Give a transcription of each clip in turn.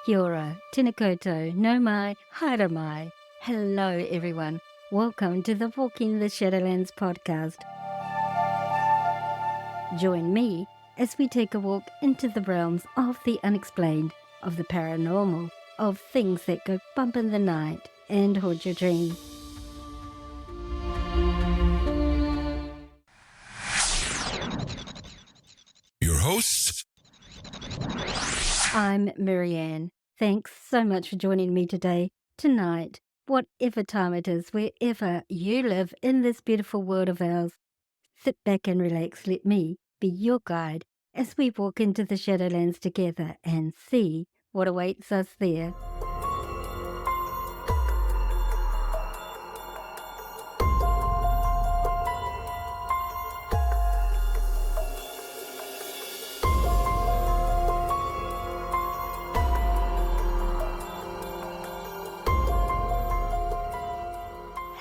Kia ora, tēnā koutou, nau mai, haere mai. Hello everyone, welcome to the Walking the Shadowlands podcast. Join me as we take a walk into the realms of the unexplained, of the paranormal, of things that go bump in the night and haunt your dreams. Your hosts? I'm Marianne. Thanks so much for joining me today, tonight, whatever time it is, wherever you live in this beautiful world of ours. Sit back and relax. Let me be your guide as we walk into the Shadowlands together and see what awaits us there.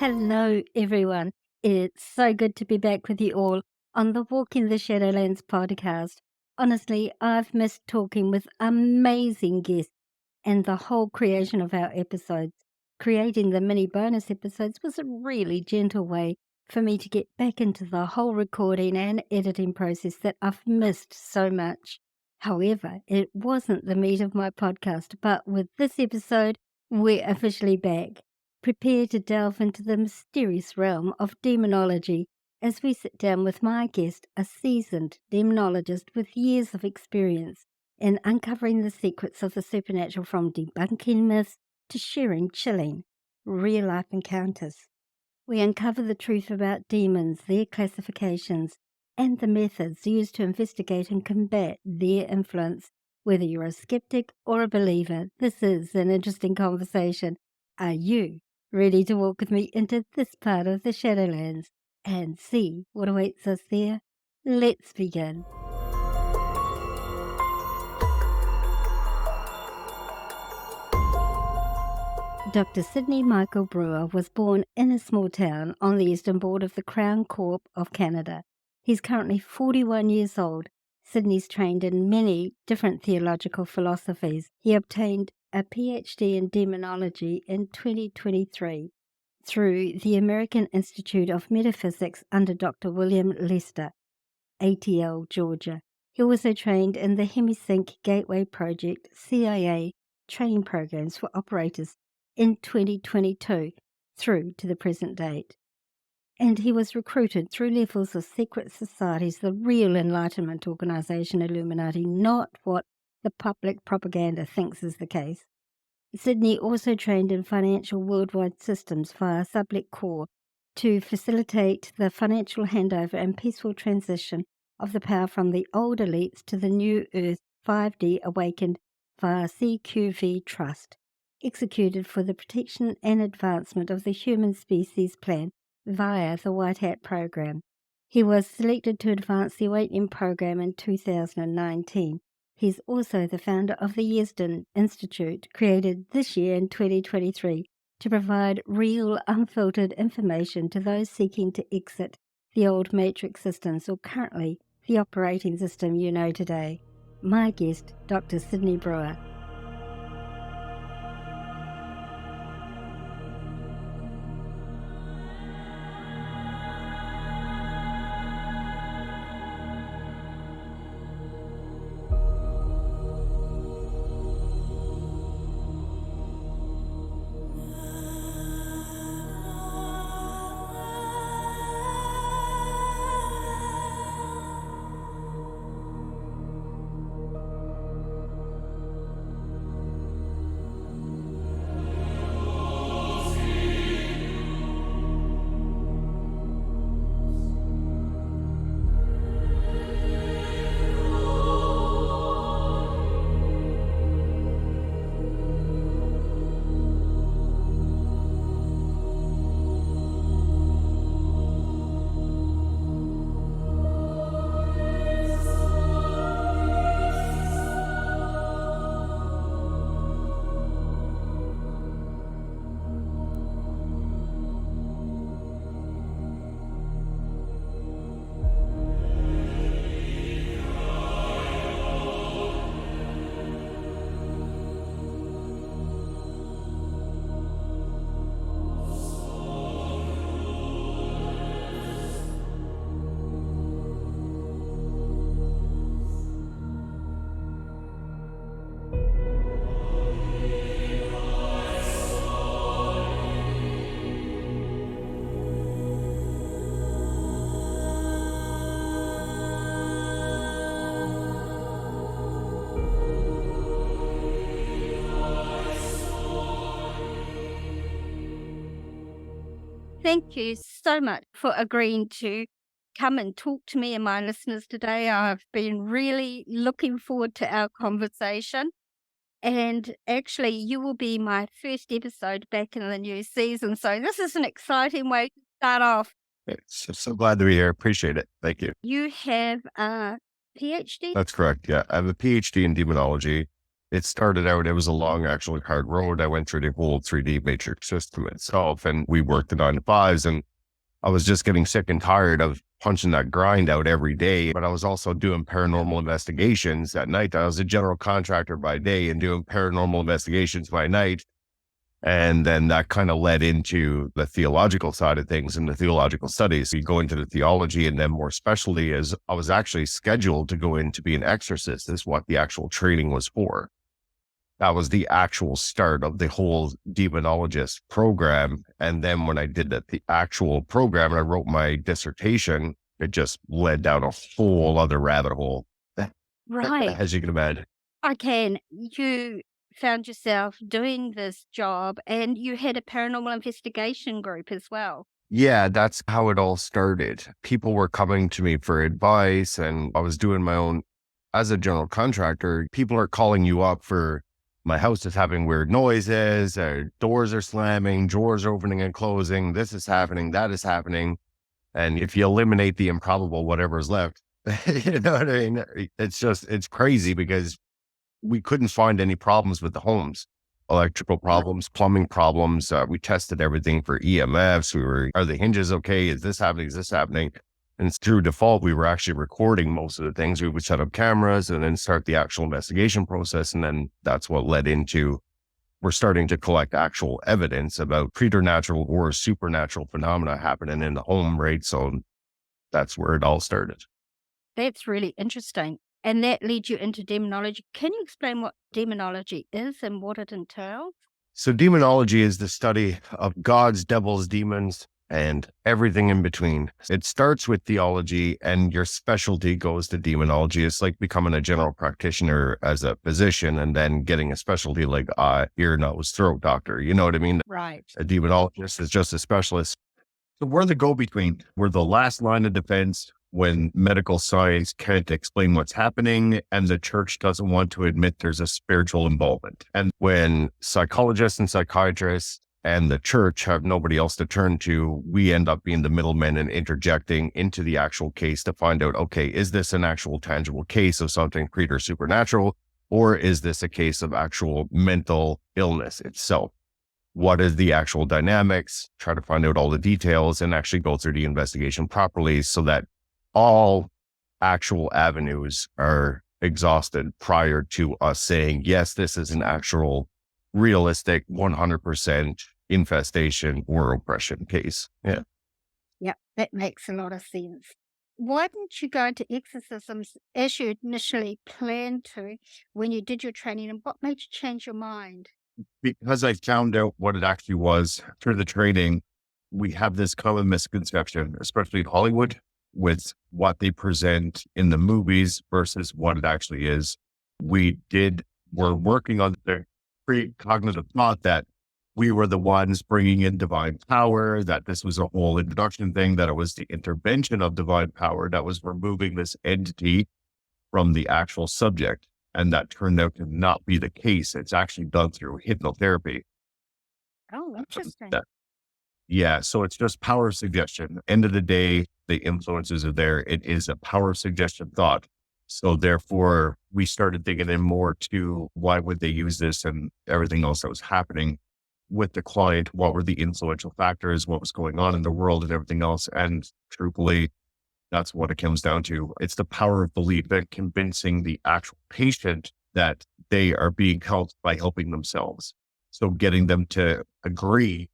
Hello, everyone. It's so good to be back with you all on the Walking the Shadowlands podcast. Honestly, I've missed talking with amazing guests and the whole creation of our episodes. Creating the mini bonus episodes was a really gentle way for me to get back into the whole recording and editing process that I've missed so much. However, it wasn't the meat of my podcast, but with this episode, we're officially back. Prepare to delve into the mysterious realm of demonology as we sit down with my guest, a seasoned demonologist with years of experience in uncovering the secrets of the supernatural, from debunking myths to sharing chilling, real-life encounters. We uncover the truth about demons, their classifications, and the methods used to investigate and combat their influence. Whether you're a skeptic or a believer, this is an interesting conversation. Are you ready to walk with me into this part of the Shadowlands and see what awaits us there? Let's begin. Dr. Sydney Michael Brewer was born in a small town on the eastern border of the Crown Corp of Canada. He's currently 41 years old. Sydney's trained in many different theological philosophies. He obtained a PhD in Demonology in 2023 through the American Institute of Metaphysics under Dr. William Lester, ATL, Georgia. He also trained in the Hemisync Gateway Project CIA training programs for operators in 2022 through to the present date. And he was recruited through levels of secret societies, the real Enlightenment organization Illuminati, not what the public propaganda thinks is the case. Sydney also trained in financial worldwide systems via Sublette Corps to facilitate the financial handover and peaceful transition of the power from the old elites to the new Earth 5D awakened via CQV Trust, executed for the protection and advancement of the human species plan via the White Hat program. He was selected to advance the Awakening program in 2019. He's also the founder of the Yesden Institute, created this year in 2023 to provide real, unfiltered information to those seeking to exit the old matrix systems, or currently the operating system you know today. My guest, Dr. Sydney Brewer. thank you so much for agreeing to come and talk to me and my listeners today. I've been really looking forward to our conversation. And actually, you will be my first episode back in the new season. So this is an exciting way to start off. So glad to be here. Appreciate it. Thank you. You have a PhD? That's correct. Yeah. I have a PhD in demonology. It started out, it was a long, actually hard road. I went through the whole 3D matrix system itself, and we worked the 9 to 5s, and I was just getting sick and tired of punching that grind out every day. But I was also doing paranormal investigations at night. I was a general contractor by day and doing paranormal investigations by night. And then that kind of led into the theological side of things and the theological studies. You go into the theology, and then more specialty is I was actually scheduled to go in to be an exorcist, is what the actual training was for. That was the actual start of the whole demonologist program. And then when I did the actual program and I wrote my dissertation, it just led down a whole other rabbit hole, Right. as you can imagine. I can. You found yourself doing this job and you had a paranormal investigation group as well. Yeah, that's how it all started. People were coming to me for advice, and I was doing my own as a general contractor. People are calling you up for my house is having weird noises, doors are slamming, drawers are opening and closing. This is happening, that is happening. And if you eliminate the improbable, whatever's left, you know what I mean? It's crazy because we couldn't find any problems with the homes. Electrical problems, plumbing problems. We tested everything for EMFs. Are the hinges okay? Is this happening? Is this happening? And through default, we were actually recording most of the things. We would set up cameras and then start the actual investigation process. And then that's what led into, we're starting to collect actual evidence about preternatural or supernatural phenomena happening in the home, right? So that's where it all started. That's really interesting. And that led you into demonology. Can you explain what demonology is and what it entails? So demonology is the study of gods, devils, demons, and everything in between. It starts with theology, and your specialty goes to demonology. It's like becoming a general practitioner as a physician and then getting a specialty like ear, nose, throat doctor. You know what I mean? Right. A demonologist is just a specialist. So we're the go-between. We're the last line of defense when medical science can't explain what's happening and the church doesn't want to admit there's a spiritual involvement. And when psychologists and psychiatrists and the church have nobody else to turn to, we end up being the middlemen and interjecting into the actual case to find out, okay, is this an actual tangible case of something pretty supernatural, or is this a case of actual mental illness itself? What is the actual dynamics? Try to find out all the details and actually go through the investigation properly so that all actual avenues are exhausted prior to us saying, yes, this is an actual realistic 100% infestation or oppression case. Yeah. Yeah, that makes a lot of sense. Why didn't you go into exorcisms as you initially planned to when you did your training, and what made you change your mind? Because I found out what it actually was through the training. We have this common misconception, especially in Hollywood, with what they present in the movies versus what it actually is. We're working on the precognitive thought that we were the ones bringing in divine power, that this was a whole introduction thing, that it was the intervention of divine power that was removing this entity from the actual subject. And that turned out to not be the case. It's actually done through hypnotherapy. Oh, interesting. Yeah, so it's just power suggestion. End of the day, the influences are there. It is a power suggestion thought. So therefore, we started digging in more to why would they use this and everything else that was happening with the client. What were the influential factors? What was going on in the world and everything else? And truthfully, that's what it comes down to. It's the power of belief and convincing the actual patient that they are being helped by helping themselves. So getting them to agree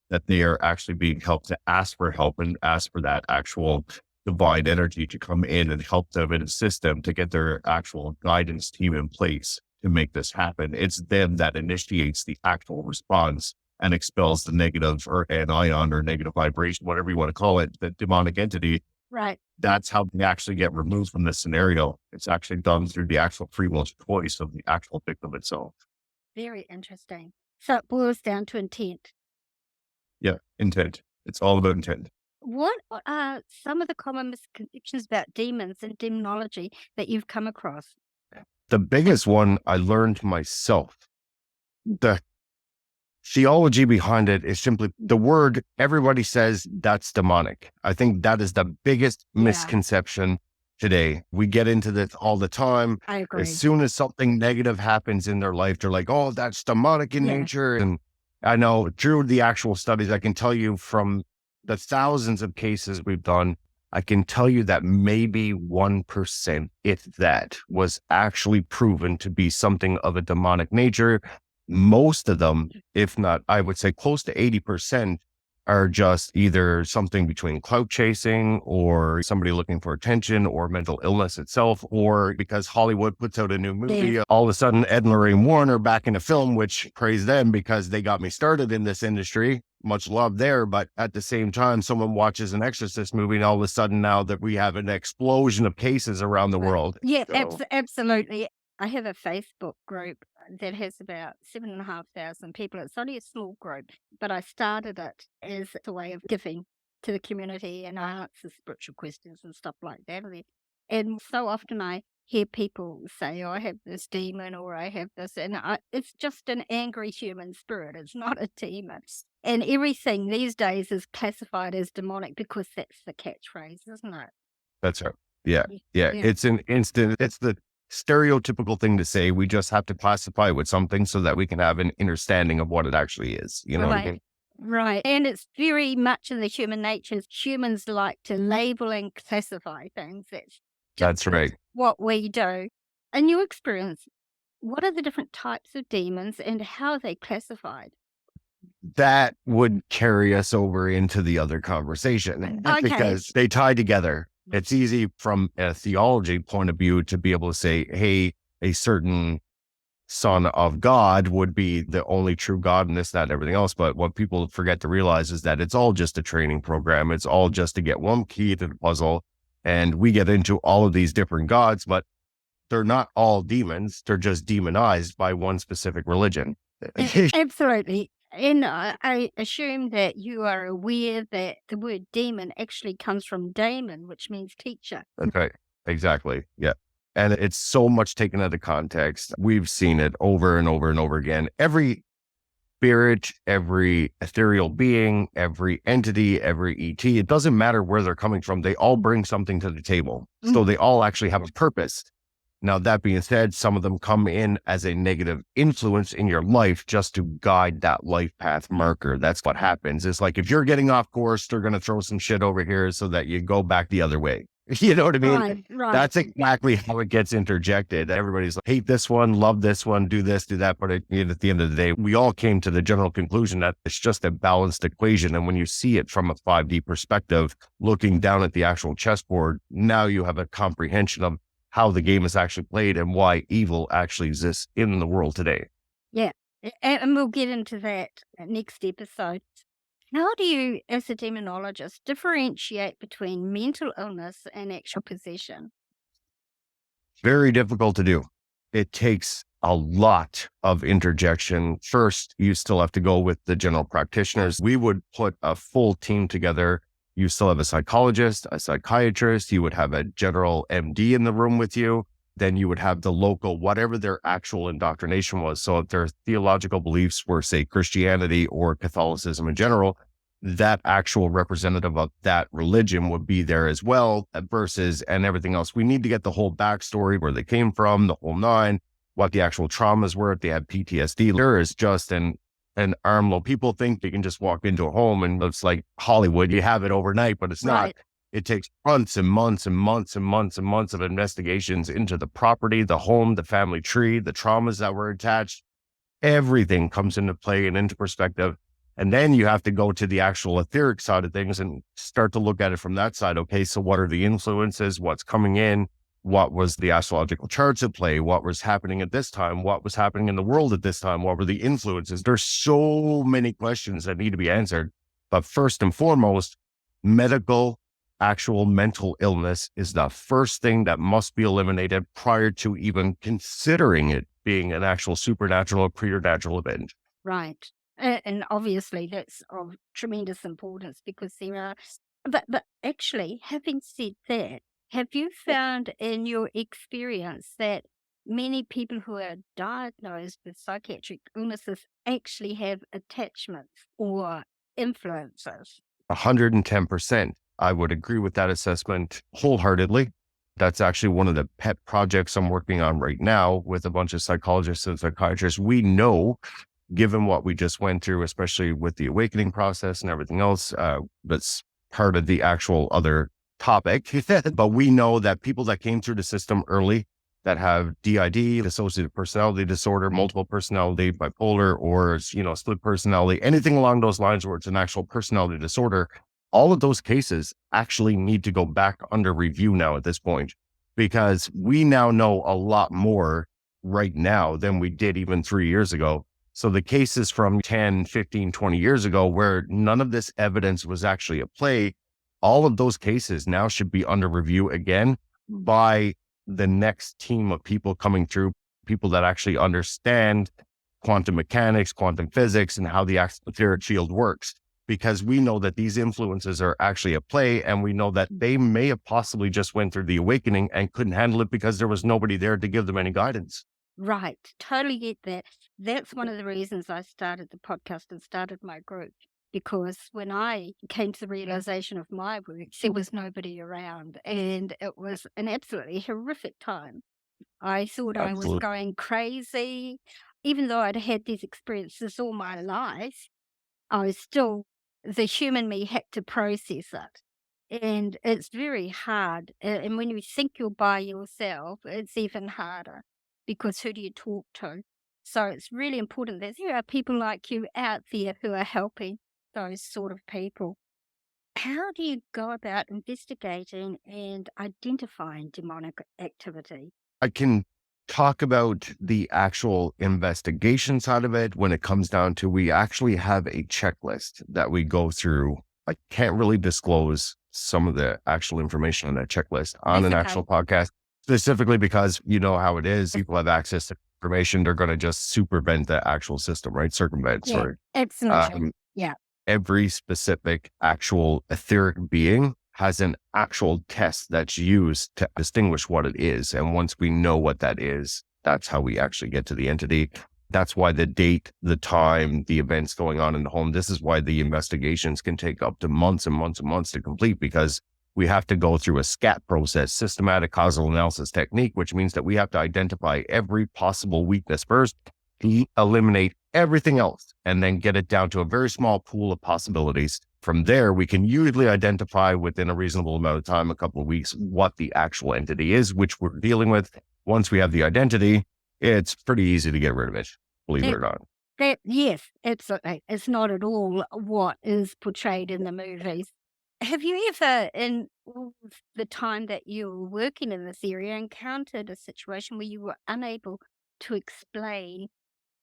that they are actually being helped, to ask for help and ask for that actual divine energy to come in and help them and assist them to get their actual guidance team in place to make this happen. It's them that initiates the actual response and expels the negative or anion or negative vibration, whatever you want to call it, the demonic entity. Right. That's how they actually get removed from this scenario. It's actually done through the actual free will choice of the actual victim itself. Very interesting. So it boils down to intent. Yeah, intent. It's all about intent. What are some of the common misconceptions about demons and demonology that you've come across? The biggest one I learned myself. The theology behind it is simply the word everybody says that's demonic. I think that is the biggest Yeah, misconception today. We get into this all the time. I As agree. soon as something negative happens in their life, they're like, oh, that's demonic in Yeah. nature. And I know through the actual studies, I can tell you from the thousands of cases we've done, I can tell you that maybe 1%, if that, was actually proven to be something of a demonic nature. Most of them, if not, I would say close to 80%, are just either something between clout chasing or somebody looking for attention or mental illness itself, or because Hollywood puts out a new movie, Yeah. all of a sudden Ed and Lorraine Warren are back in a film, which praise them because they got me started in this industry. Much love there. But at the same time, someone watches an Exorcist movie and all of a sudden now that we have an explosion of cases around the Right. world. Yeah, So absolutely. I have a Facebook group that has about 7,500 people. It's only a small group, but I started it as a way of giving to the community, and I answer spiritual questions and stuff like that. And so often I hear people say, oh, I have this demon or I have this, and it's just an angry human spirit. It's not a demon. And everything these days is classified as demonic because that's the catchphrase, isn't it? that's right. Yeah. Yeah. Yeah. Yeah. It's the stereotypical thing to say. We just have to classify it with something so that we can have an understanding of what it actually is. You know what I mean? Right. And it's very much in the human nature. Humans like to label and classify things. That's right. What we do. In your experience, what are the different types of demons and how are they classified? That would carry us over into the other conversation Okay. because they tie together. It's easy from a theology point of view to be able to say, hey, a certain son of God would be the only true God and this, that, and everything else. But what people forget to realize is that it's all just a training program. It's all just to get one key to the puzzle. And we get into all of these different gods, but they're not all demons. They're just demonized by one specific religion. Absolutely. And I assume that you are aware that the word demon actually comes from daemon, which means teacher. That's right. Exactly. Yeah. And it's so much taken out of context. We've seen it over and over and over again. Every spirit, every ethereal being, every entity, every ET, it doesn't matter where they're coming from. They all bring something to the table. So they all actually have a purpose. Now, that being said, some of them come in as a negative influence in your life just to guide that life path marker. That's what happens. It's like if you're getting off course, they're going to throw some shit over here so that you go back the other way. You know what I mean? Right. That's exactly how it gets interjected. Everybody's like, hate this one, love this one, do this, do that. But at the end of the day, we all came to the general conclusion that it's just a balanced equation. And when you see it from a 5D perspective, looking down at the actual chessboard, now you have a comprehension of how the game is actually played and why evil actually exists in the world today. Yeah. And we'll get into that next episode. How do you, as a demonologist, differentiate between mental illness and actual possession? Very difficult to do. It takes a lot of interjection. First, you still have to go with the general practitioners. We would put a full team together. You still have a psychologist, a psychiatrist. You would have a general MD in the room with you. Then you would have the local, whatever their actual indoctrination was. So if their theological beliefs were, say, Christianity or Catholicism in general, that actual representative of that religion would be there as well, versus and everything else. We need to get the whole backstory, where they came from, the whole nine, what the actual traumas were, if they had PTSD. There is just an arm low. People think they can just walk into a home and it's like Hollywood, you have it overnight, but it's not. It takes months and months and months and months and months of investigations into the property, the home, the family tree, the traumas that were attached. Everything comes into play and into perspective. And then you have to go to the actual etheric side of things and start to look at it from that side. Okay, so what are the influences? What's coming in? What was the astrological charts at play? What was happening at this time? What was happening in the world at this time? What were the influences? There's so many questions that need to be answered. But first and foremost, actual mental illness is the first thing that must be eliminated prior to even considering it being an actual supernatural or preternatural event. Right. And obviously that's of tremendous importance because there are, but actually, having said that, have you found in your experience that many people who are diagnosed with psychiatric illnesses actually have attachments or influences? 110%. I would agree with that assessment wholeheartedly. That's actually one of the pet projects I'm working on right now with a bunch of psychologists and psychiatrists. We know, given what we just went through, especially with the awakening process and everything else, that's part of the actual other topic. But we know that people that came through the system early that have DID, dissociative personality disorder, multiple personality, bipolar, or, split personality, anything along those lines where it's an actual personality disorder, all of those cases actually need to go back under review now at this point, because we now know a lot more right now than we did even 3 years ago. So the cases from 10, 15, 20 years ago, where none of this evidence was actually at play, all of those cases now should be under review again by the next team of people coming through, people that actually understand quantum mechanics, quantum physics, and how the etheric field works. Because we know that these influences are actually at play, and we know that they may have possibly just went through the awakening and couldn't handle it because there was nobody there to give them any guidance. Right. Totally get that. That's one of the reasons I started the podcast and started my group. Because when I came to the realization of my work, there was nobody around, and it was an absolutely horrific time. I thought I was Absolutely. going crazy. Even though I'd had these experiences all my life, I was still, the human me had to process it. And it's very hard. And when you think you're by yourself, it's even harder because who do you talk to? So it's really important that there are people like you out there who are helping those sort of people. How do you go about investigating and identifying demonic activity? I can talk about the actual investigation side of it. When it comes down to, we actually have a checklist that we go through. I can't really disclose some of the actual information on that checklist on That's an okay. actual podcast, specifically because you know how it is. People have access to information. They're going to just supervent the actual system, right? Circumvent, Yeah, sorry. absolutely. Yeah. Every specific actual etheric being has an actual test that's used to distinguish what it is. And once we know what that is, that's how we actually get to the entity. That's why the date, the time, the events going on in the home, this is why the investigations can take up to months and months and months to complete, because we have to go through a SCAT process, systematic causal analysis technique, which means that we have to identify every possible weakness first, eliminate everything else, and then get it down to a very small pool of possibilities. From there, we can usually identify within a reasonable amount of time, a couple of weeks, what the actual entity is, which we're dealing with. Once we have the identity, it's pretty easy to get rid of it, believe it or not. Yes, absolutely. It's not at all what is portrayed in the movies. Have you ever, in all of the time that you were working in this area, encountered a situation where you were unable to explain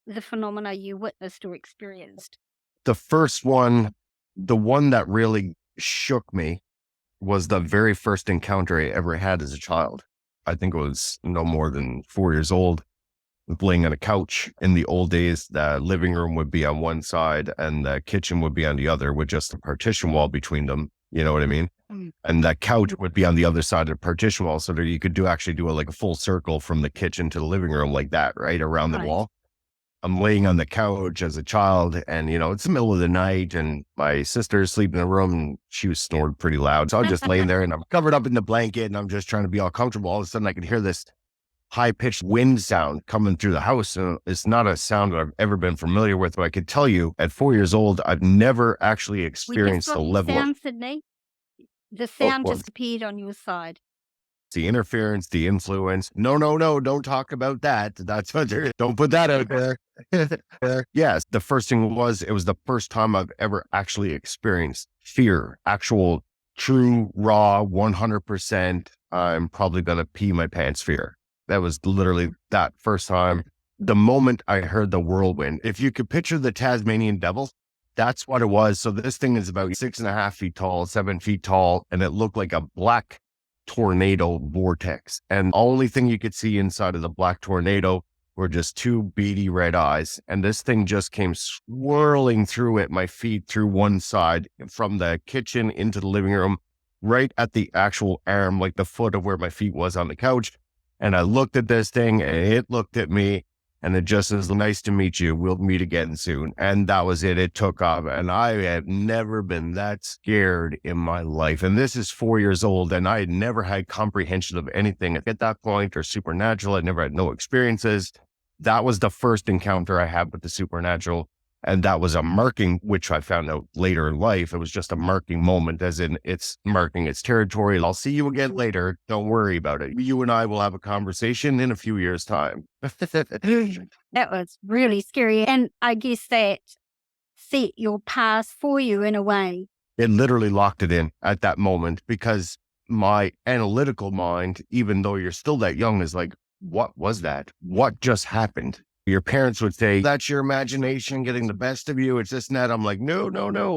the phenomena you witnessed or experienced? The first one, the one that really shook me, was the very first encounter I ever had as a child. I think it was no more than 4 years old. Laying on a couch. In the old days, the living room would be on one side and the kitchen would be on the other, with just a partition wall between them. You know what I mean? Mm. And that couch would be on the other side of the partition wall, so that you could actually do a full circle from the kitchen to the living room like that, right around the Right. wall. I'm laying on the couch as a child, and it's the middle of the night, and my sister's sleeping in the room, and she was snoring pretty loud. So I'm just laying there, and I'm covered up in the blanket, and I'm just trying to be all comfortable. All of a sudden, I can hear this high-pitched wind sound coming through the house. And it's not a sound that I've ever been familiar with, but I could tell you, at 4 years old, I've never actually We experienced just the got the level of sound, Sydney. The sound just appeared on your side. the interference, the influence. No, don't talk about that. That's what don't put that out there. Yes, the first thing was, it was the first time I've ever actually experienced fear, actual, true, raw, 100%. I'm probably going to pee my pants fear. That was literally that first time. The moment I heard the whirlwind, if you could picture the Tasmanian devil, that's what it was. So this thing is about 6.5 feet tall, 7 feet tall, and it looked like a black tornado vortex. And the only thing you could see inside of the black tornado were just two beady red eyes. And this thing just came swirling through at my feet through one side from the kitchen into the living room, right at the actual arm, like the foot of where my feet was on the couch. And I looked at this thing and it looked at me and it just says, nice to meet you. We'll meet again soon. And that was it. It took off. And I have never been that scared in my life. And this is 4 years old. And I had never had comprehension of anything at that point or supernatural. I never had no experiences. That was the first encounter I had with the supernatural. And that was a marking, which I found out later in life. It was just a marking moment, as in it's marking its territory. I'll see you again later. Don't worry about it. You and I will have a conversation in a few years' time. That was really scary. And I guess that set your path for you in a way. It literally locked it in at that moment because my analytical mind, even though you're still that young, is like, what was that? What just happened? Your parents would say, that's your imagination getting the best of you. It's this and that. I'm like, no.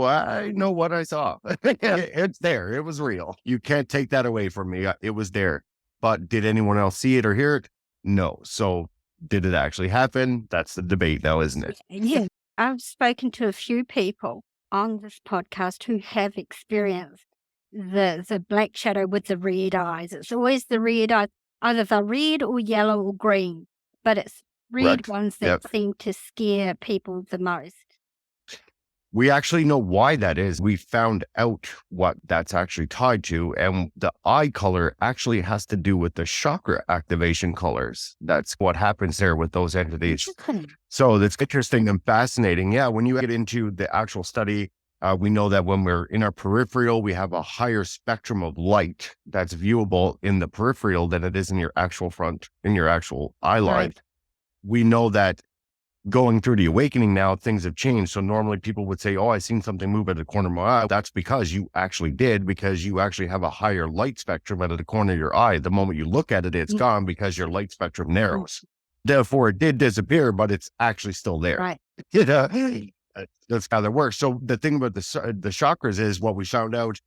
I know what I saw. It's there. It was real. You can't take that away from me. It was there. But did anyone else see it or hear it? No. So did it actually happen? That's the debate now, isn't it? Yeah. I've spoken to a few people on this podcast who have experienced the black shadow with the red eyes. It's always the red eyes. Either they're red or yellow or green, but it's red Correct. ones that Yep. seem to scare people the most. We actually know why that is. We found out what that's actually tied to. And the eye color actually has to do with the chakra activation colors. That's what happens there with those entities. So that's interesting and fascinating. Yeah, when you get into the actual study, we know that when we're in our peripheral, we have a higher spectrum of light that's viewable in the peripheral than it is in your actual front, in your actual eye line. Right. We know that going through the awakening now, things have changed. So normally people would say, oh, I seen something move at the corner of my eye. That's because you actually did, because you actually have a higher light spectrum at the corner of your eye. The moment you look at it, it's gone because your light spectrum narrows. Therefore, it did disappear, but it's actually still there. Right. That's how that works. So the thing about the chakras is what we found out,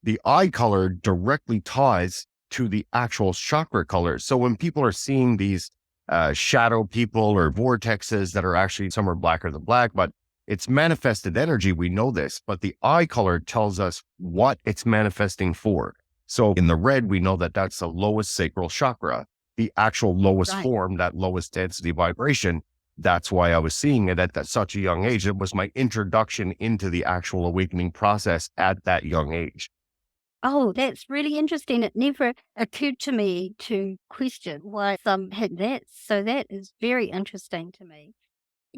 the eye color directly ties to the actual chakra colors. So when people are seeing these shadow people or vortexes that are actually, some are blacker than black, but it's manifested energy. We know this, but the eye color tells us what it's manifesting for. So in the red, we know that that's the lowest sacral chakra, the actual lowest form, that lowest density vibration. That's why I was seeing it at such a young age. It was my introduction into the actual awakening process at that young age. Oh, that's really interesting. It never occurred to me to question why some had that. So that is very interesting to me.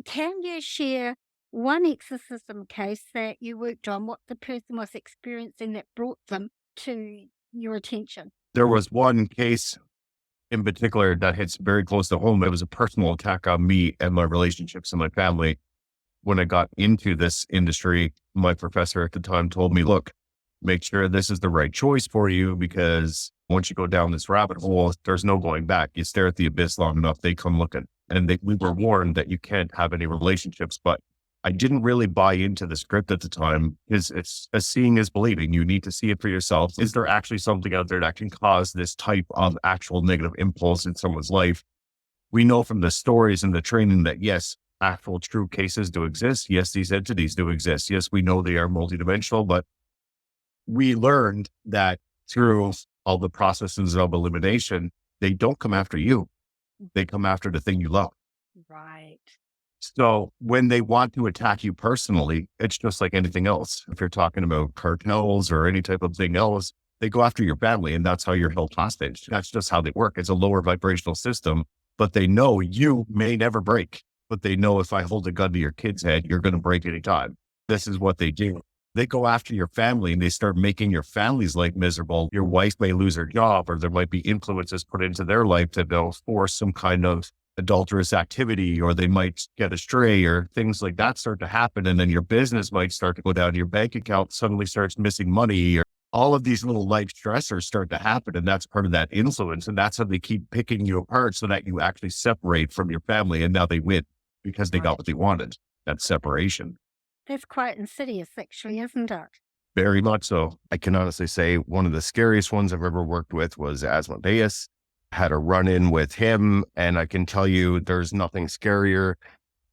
Can you share one exorcism case that you worked on, what the person was experiencing that brought them to your attention? There was one case in particular that hits very close to home. It was a personal attack on me and my relationships and my family. When I got into this industry, my professor at the time told me, look, make sure this is the right choice for you, because once you go down this rabbit hole, there's no going back. You stare at the abyss long enough, they come looking. And we were warned that you can't have any relationships. But I didn't really buy into the script at the time, because it's seeing is believing. You need to see it for yourself. Is there actually something out there that can cause this type of actual negative impulse in someone's life? We know from the stories and the training that yes, actual true cases do exist. Yes, these entities do exist. Yes, we know they are multidimensional, but we learned that through all the processes of elimination, they don't come after you. They come after the thing you love. Right. So when they want to attack you personally, it's just like anything else. If you're talking about cartels or any type of thing else, they go after your family, and that's how you're held hostage. That's just how they work. It's a lower vibrational system, but they know you may never break, but they know if I hold a gun to your kid's head, you're going to break anytime. This is what they do. They go after your family and they start making your family's life miserable. Your wife may lose her job, or there might be influences put into their life to force some kind of adulterous activity, or they might get astray, or things like that start to happen. And then your business might start to go down. Your bank account suddenly starts missing money, or all of these little life stressors start to happen. And that's part of that influence. And that's how they keep picking you apart, so that you actually separate from your family. And now they win because they got what they wanted, that separation. That's quite insidious, actually, isn't it? Very much so. I can honestly say one of the scariest ones I've ever worked with was Asmodeus. had a run-in with him, and I can tell you there's nothing scarier,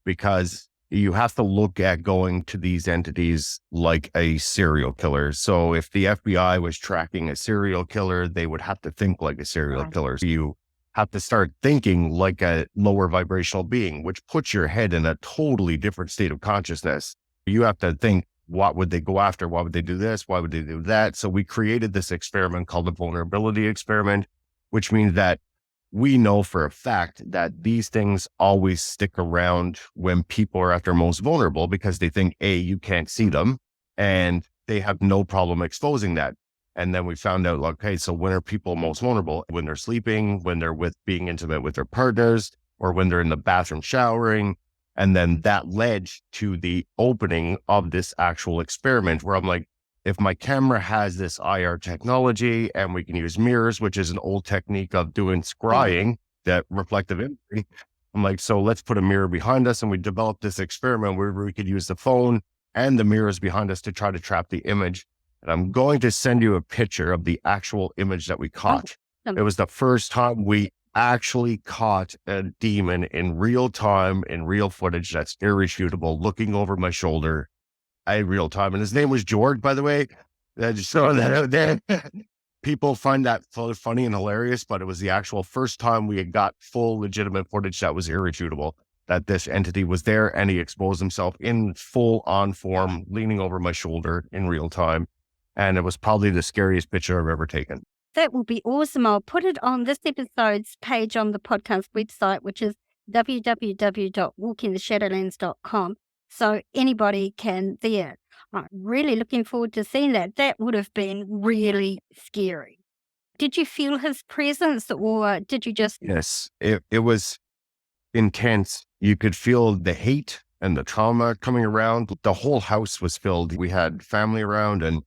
because you have to look at going to these entities like a serial killer. So if the FBI was tracking a serial killer, they would have to think like a serial killer. So you have to start thinking like a lower vibrational being, which puts your head in a totally different state of consciousness. You have to think, what would they go after? Why would they do this? Why would they do that? So we created this experiment called the vulnerability experiment, which means that we know for a fact that these things always stick around when people are at their most vulnerable, because they think, A, you can't see them, and they have no problem exposing that. And then we found out, like, okay, so when are people most vulnerable? When they're sleeping, when they're being intimate with their partners, or when they're in the bathroom showering. And then that led to the opening of this actual experiment, where I'm like, if my camera has this IR technology and we can use mirrors, which is an old technique of doing scrying, that reflective imagery, I'm like, so let's put a mirror behind us. And we developed this experiment where we could use the phone and the mirrors behind us to try to trap the image. And I'm going to send you a picture of the actual image that we caught. It was the first time we actually caught a demon in real time, in real footage that's irrefutable, looking over my shoulder. Real time. And his name was George, by the way. Just throwing that out there. People find that funny and hilarious, but it was the actual first time we had got full legitimate footage that was irrefutable, that this entity was there, and he exposed himself in full on form, leaning over my shoulder in real time. And it was probably the scariest picture I've ever taken. That will be awesome. I'll put it on this episode's page on the podcast website, which is www.walkingtheshadowlands.com. So anybody can there. I'm really looking forward to seeing that. That would have been really scary. Did you feel his presence, or did you just... Yes, it was intense. You could feel the hate and the trauma coming around. The whole house was filled. We had family around, and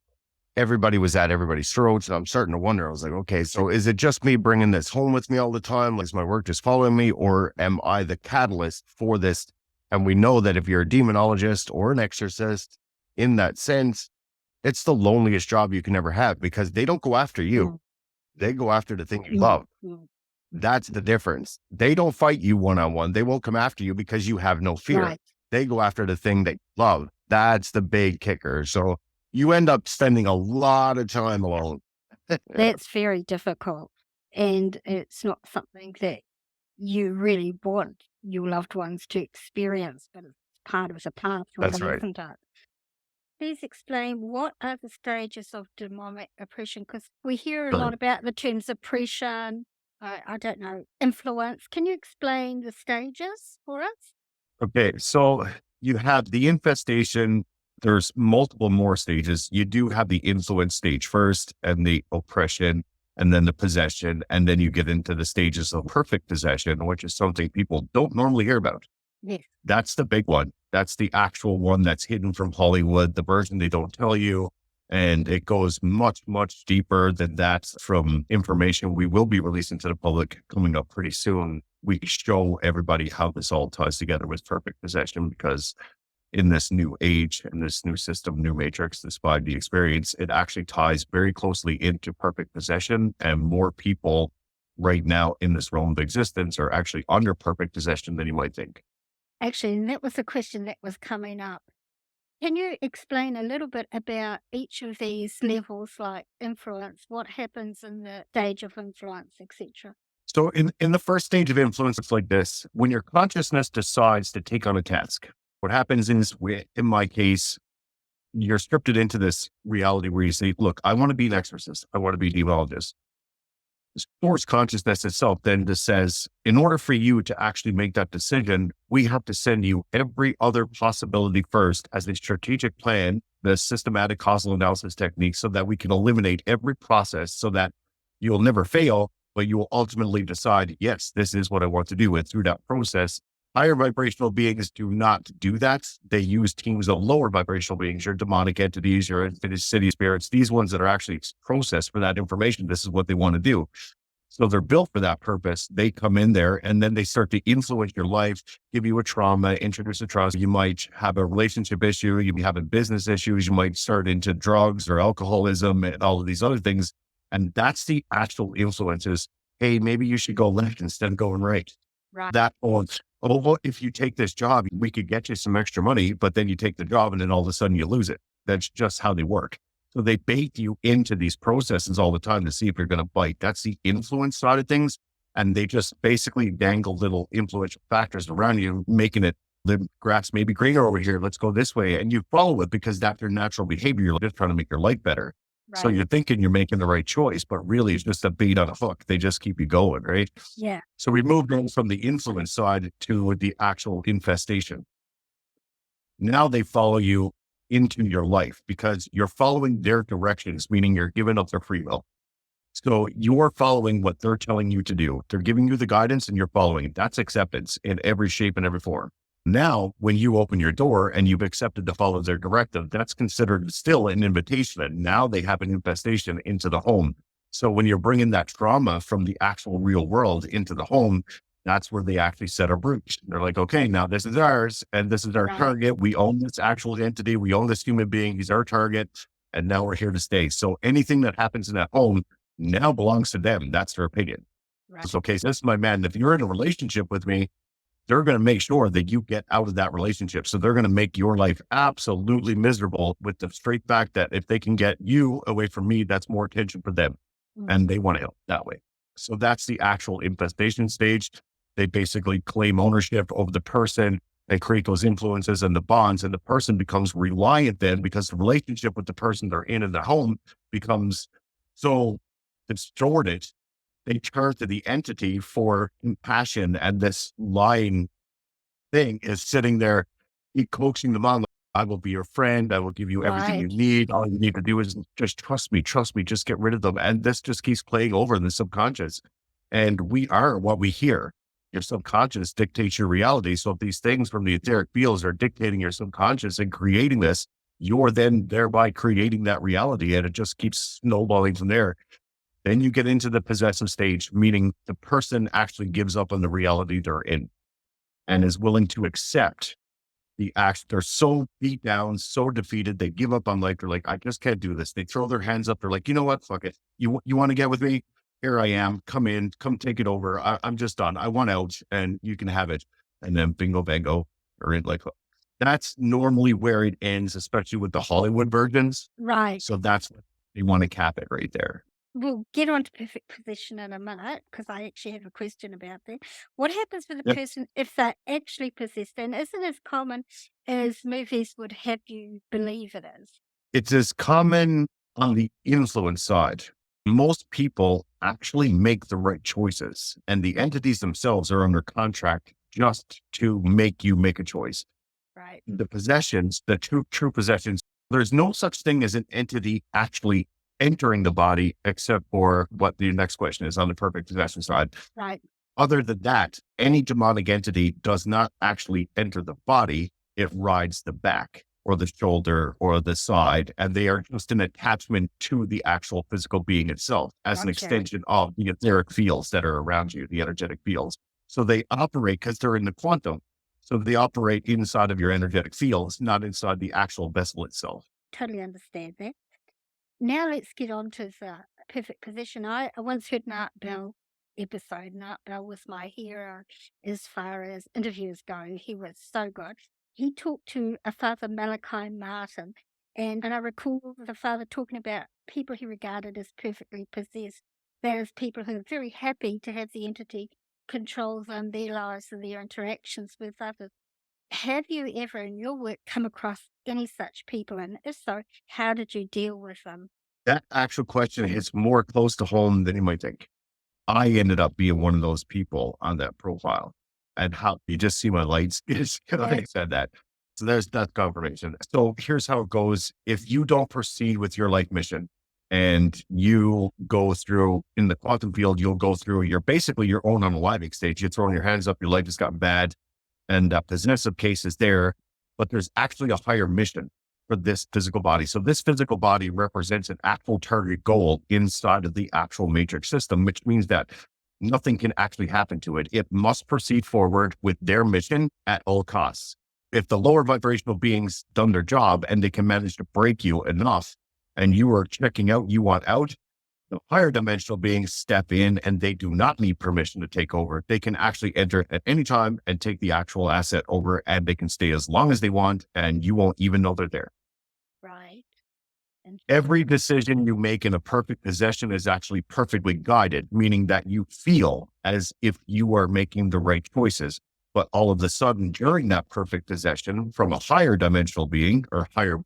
everybody was at everybody's throats. And I'm starting to wonder, I was like, okay, so is it just me bringing this home with me all the time? Is my work just following me, or am I the catalyst for this? And we know that if you're a demonologist or an exorcist, in that sense, it's the loneliest job you can ever have, because they don't go after you. They go after the thing you love. That's the difference. They don't fight you one-on-one. They won't come after you because you have no fear. Right. They go after the thing they love. That's the big kicker. So you end up spending a lot of time alone. That's very difficult. And it's not something that you really want your loved ones to experience, but it's part of the path, That's right. isn't it? Please explain, what are the stages of demonic oppression? Because we hear a lot about the terms oppression, I don't know, influence. Can you explain the stages for us? Okay, so you have the infestation. There's multiple more stages. You do have the influence stage first, and the oppression, and then the possession. And then you get into the stages of perfect possession, which is something people don't normally hear about. Yes. That's the big one. That's the actual one that's hidden from Hollywood, the version they don't tell you. And it goes much, much deeper than that. From information we will be releasing to the public coming up pretty soon, we show everybody how this all ties together with perfect possession, because in this new age and this new system, new matrix, this 5D experience, it actually ties very closely into perfect possession. And more people right now in this realm of existence are actually under perfect possession than you might think. Actually, that was a question that was coming up. Can you explain a little bit about each of these levels, like influence, what happens in the stage of influence, etc.? So in the first stage of influence, it's like this. When your consciousness decides to take on a task, what happens is, in my case, you're scripted into this reality where you say, look, I want to be an exorcist. I want to be a demonologist. The source consciousness itself then just says, in order for you to actually make that decision, we have to send you every other possibility first as a strategic plan, the systematic causal analysis technique, so that we can eliminate every process so that you'll never fail, but you will ultimately decide, yes, this is what I want to do. And through that process, higher vibrational beings do not do that. They use teams of lower vibrational beings, your demonic entities, your infinite city spirits, these ones that are actually processed for that information. This is what they want to do. So they're built for that purpose. They come in there and then they start to influence your life, give you a trauma, introduce a trauma. You might have a relationship issue. You may have a business issues. You might start into drugs or alcoholism and all of these other things. And that's the actual influences. hey, maybe you should go left instead of going right. Right. That, well, if you take this job, we could get you some extra money, but then you take the job and then all of a sudden you lose it. That's just how they work. So they bait you into these processes all the time to see if you're going to bite. That's the influence side of things. And they just basically dangle little influential factors around you, making it the grass may be greener over here. Let's go this way. And you follow it because that's your natural behavior. You're just trying to make your life better. So Right. you're thinking you're making the right choice, but really it's just a bait on a hook. They just keep you going, right? Yeah. So we moved on from the influence side to the actual infestation. Now they follow you into your life because you're following their directions, meaning you're giving up their free will. So you're following what they're telling you to do. They're giving you the guidance and you're following it. That's acceptance in every shape and every form. Now, when you open your door and you've accepted to follow their directive, that's considered still an invitation. And now they have an infestation into the home. So when you're bringing that trauma from the actual real world into the home, that's where they actually set a breach. They're like, okay, now this is ours and this is our Right. target. We own this actual entity. We own this human being. He's our target. And now we're here to stay. So anything that happens in that home now belongs to them. That's their opinion. Right. It's okay. So this is my man. If you're in a relationship with me, they're going to make sure that you get out of that relationship. So they're going to make your life absolutely miserable with the straight fact that if they can get you away from me, that's more attention for them. And they want to help that way. So that's the actual infestation stage. They basically claim ownership over the person. They create those influences and the bonds, and the person becomes reliant then because the relationship with the person they're in the home becomes so distorted. They turn to the entity for compassion, and this lying thing is sitting there, coaxing them on. Like, I will be your friend. I will give you everything you Right. need. All you need to do is just trust me, just get rid of them. And this just keeps playing over in the subconscious. And we are what we hear. Your subconscious dictates your reality. So if these things from the etheric fields are dictating your subconscious and creating this, you're then thereby creating that reality. And it just keeps snowballing from there. Then you get into the possessive stage, meaning the person actually gives up on the reality they're in and is willing to accept the act. They're so beat down, so defeated. They give up on life. They're like, I just can't do this. They throw their hands up. They're like, you know what? Fuck it. You want to get with me? Here I am. Come in, come take it over. I'm just done. I want out and you can have it. And then bingo, bango, or in like, that's normally where it ends, especially with the Hollywood versions. Right. So that's what they want to cap it right there. We'll get on to perfect position in a minute because I actually have a question about that. What happens with a Yep. person if they're actually possessed and isn't as common as movies would have you believe it is? It's as common on the influence side. Most people actually make the right choices, and the entities themselves are under contract just to make you make a choice. Right. The possessions, the true possessions, there's no such thing as an entity actually entering the body, except for what the next question is on the perfect possession side. Right. Other than that, any demonic entity does not actually enter the body. It rides the back or the shoulder or the side, and they are just an attachment to the actual physical being itself as an Gotcha. extension of the etheric fields that are around you, the energetic fields. So they operate because they're in the quantum. So they operate inside of your energetic fields, not inside the actual vessel itself. Totally understand that. Now let's get on to the perfect position. I once heard an Art Bell episode, and Art Bell was my hero as far as interviews go. He was so good. He talked to a Father Malachi Martin, and I recall the father talking about people he regarded as perfectly possessed. There's people who are very happy to have the entity control them, their lives and their interactions with others. Have you ever in your work come across any such people? And if so, how did you deal with them? That actual question hits more close to home than you might think. I ended up being one of those people on that profile, and how you just see my lights because I said that. So there's that confirmation. So here's how it goes. If you don't proceed with your life mission and you go through in the quantum field, you'll go through basically your own unaliving stage. You're throwing your hands up, your life has gotten bad, and that possessive case is there, but there's actually a higher mission for this physical body. So this physical body represents an actual target goal inside of the actual matrix system, which means that nothing can actually happen to it. It must proceed forward with their mission at all costs. If the lower vibrational beings done their job and they can manage to break you enough and you are checking out, you want out, The higher dimensional beings step in and they do not need permission to take over. They can actually enter at any time and take the actual asset over, and they can stay as long as they want, and you won't even know they're there. Right. And Every decision you make in a perfect possession is actually perfectly guided, meaning that you feel as if you are making the right choices. But all of a sudden, during that perfect possession from a higher dimensional being or higher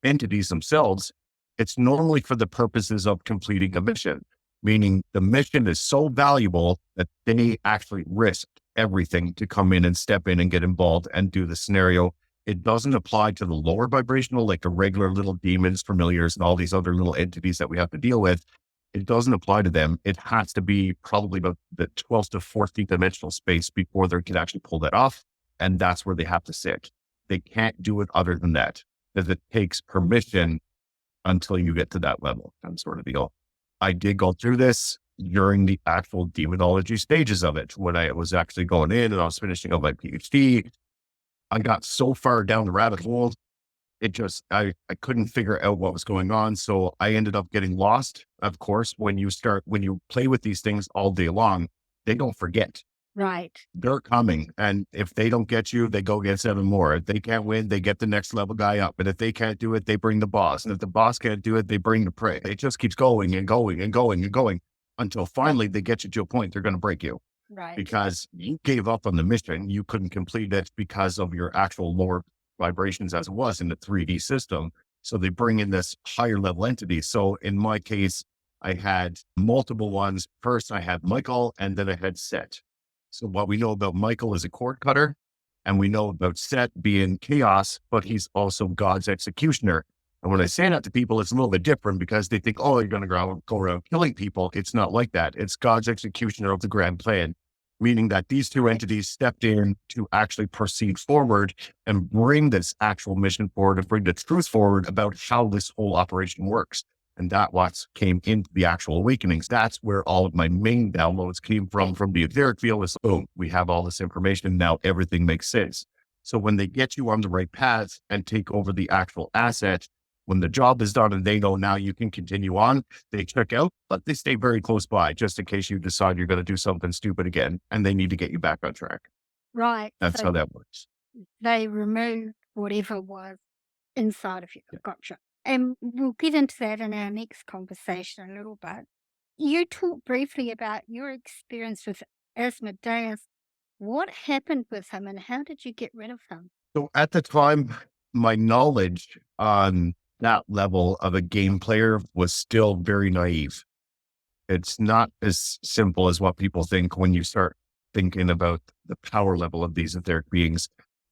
entities themselves, it's normally for the purposes of completing a mission, meaning the mission is so valuable that they actually risk everything to come in and step in and get involved and do the scenario. It doesn't apply to the lower vibrational, like the regular little demons, familiars, and all these other little entities that we have to deal with. It doesn't apply to them. It has to be probably about the 12th to 14th dimensional space before they can actually pull that off. And that's where they have to sit. They can't do it other than that, because it takes permission until you get to that level. That sort of deal. I did go through this during the actual demonology stages of it. When I was actually going in and I was finishing up my PhD, I got so far down the rabbit hole, I couldn't figure out what was going on. So I ended up getting lost. Of course, when you play with these things all day long, they don't forget. right. They're coming. And if they don't get you, they go get 7 more. If they can't win, they get the next level guy up. And if they can't do it, they bring the boss. And if the boss can't do it, they bring the prey. It just keeps going and going and going and going until finally they get you to a point they're going to break you. Right. Because you gave up on the mission. You couldn't complete it because of your actual lower vibrations as it was in the 3D system. So they bring in this higher level entity. So in my case, I had multiple ones. First, I had Michael, and then I had Set. So what we know about Michael is a cord cutter, and we know about Set being chaos, but he's also God's executioner. And when I say that to people, it's a little bit different because they think, oh, you're going to go around killing people. It's not like that. It's God's executioner of the grand plan, meaning that these two entities stepped in to actually proceed forward and bring this actual mission forward and bring the truth forward about how this whole operation works. And that what came into the actual awakenings. That's where all of my main downloads came from the etheric field. Is boom, we have all this information. Now everything makes sense. So when they get you on the right path and take over the actual asset, when the job is done and they know now you can continue on, they check out, but they stay very close by just in case you decide you're going to do something stupid again and they need to get you back on track. Right. That's So how that works. they removed whatever was inside of you. Yeah. Gotcha. And we'll get into that in our next conversation a little bit. You talked briefly about your experience with Asmodeus. What happened with him and how did you get rid of him? So at the time, my knowledge on that level of a game player was still very naive. It's not as simple as what people think when you start thinking about the power level of these etheric beings.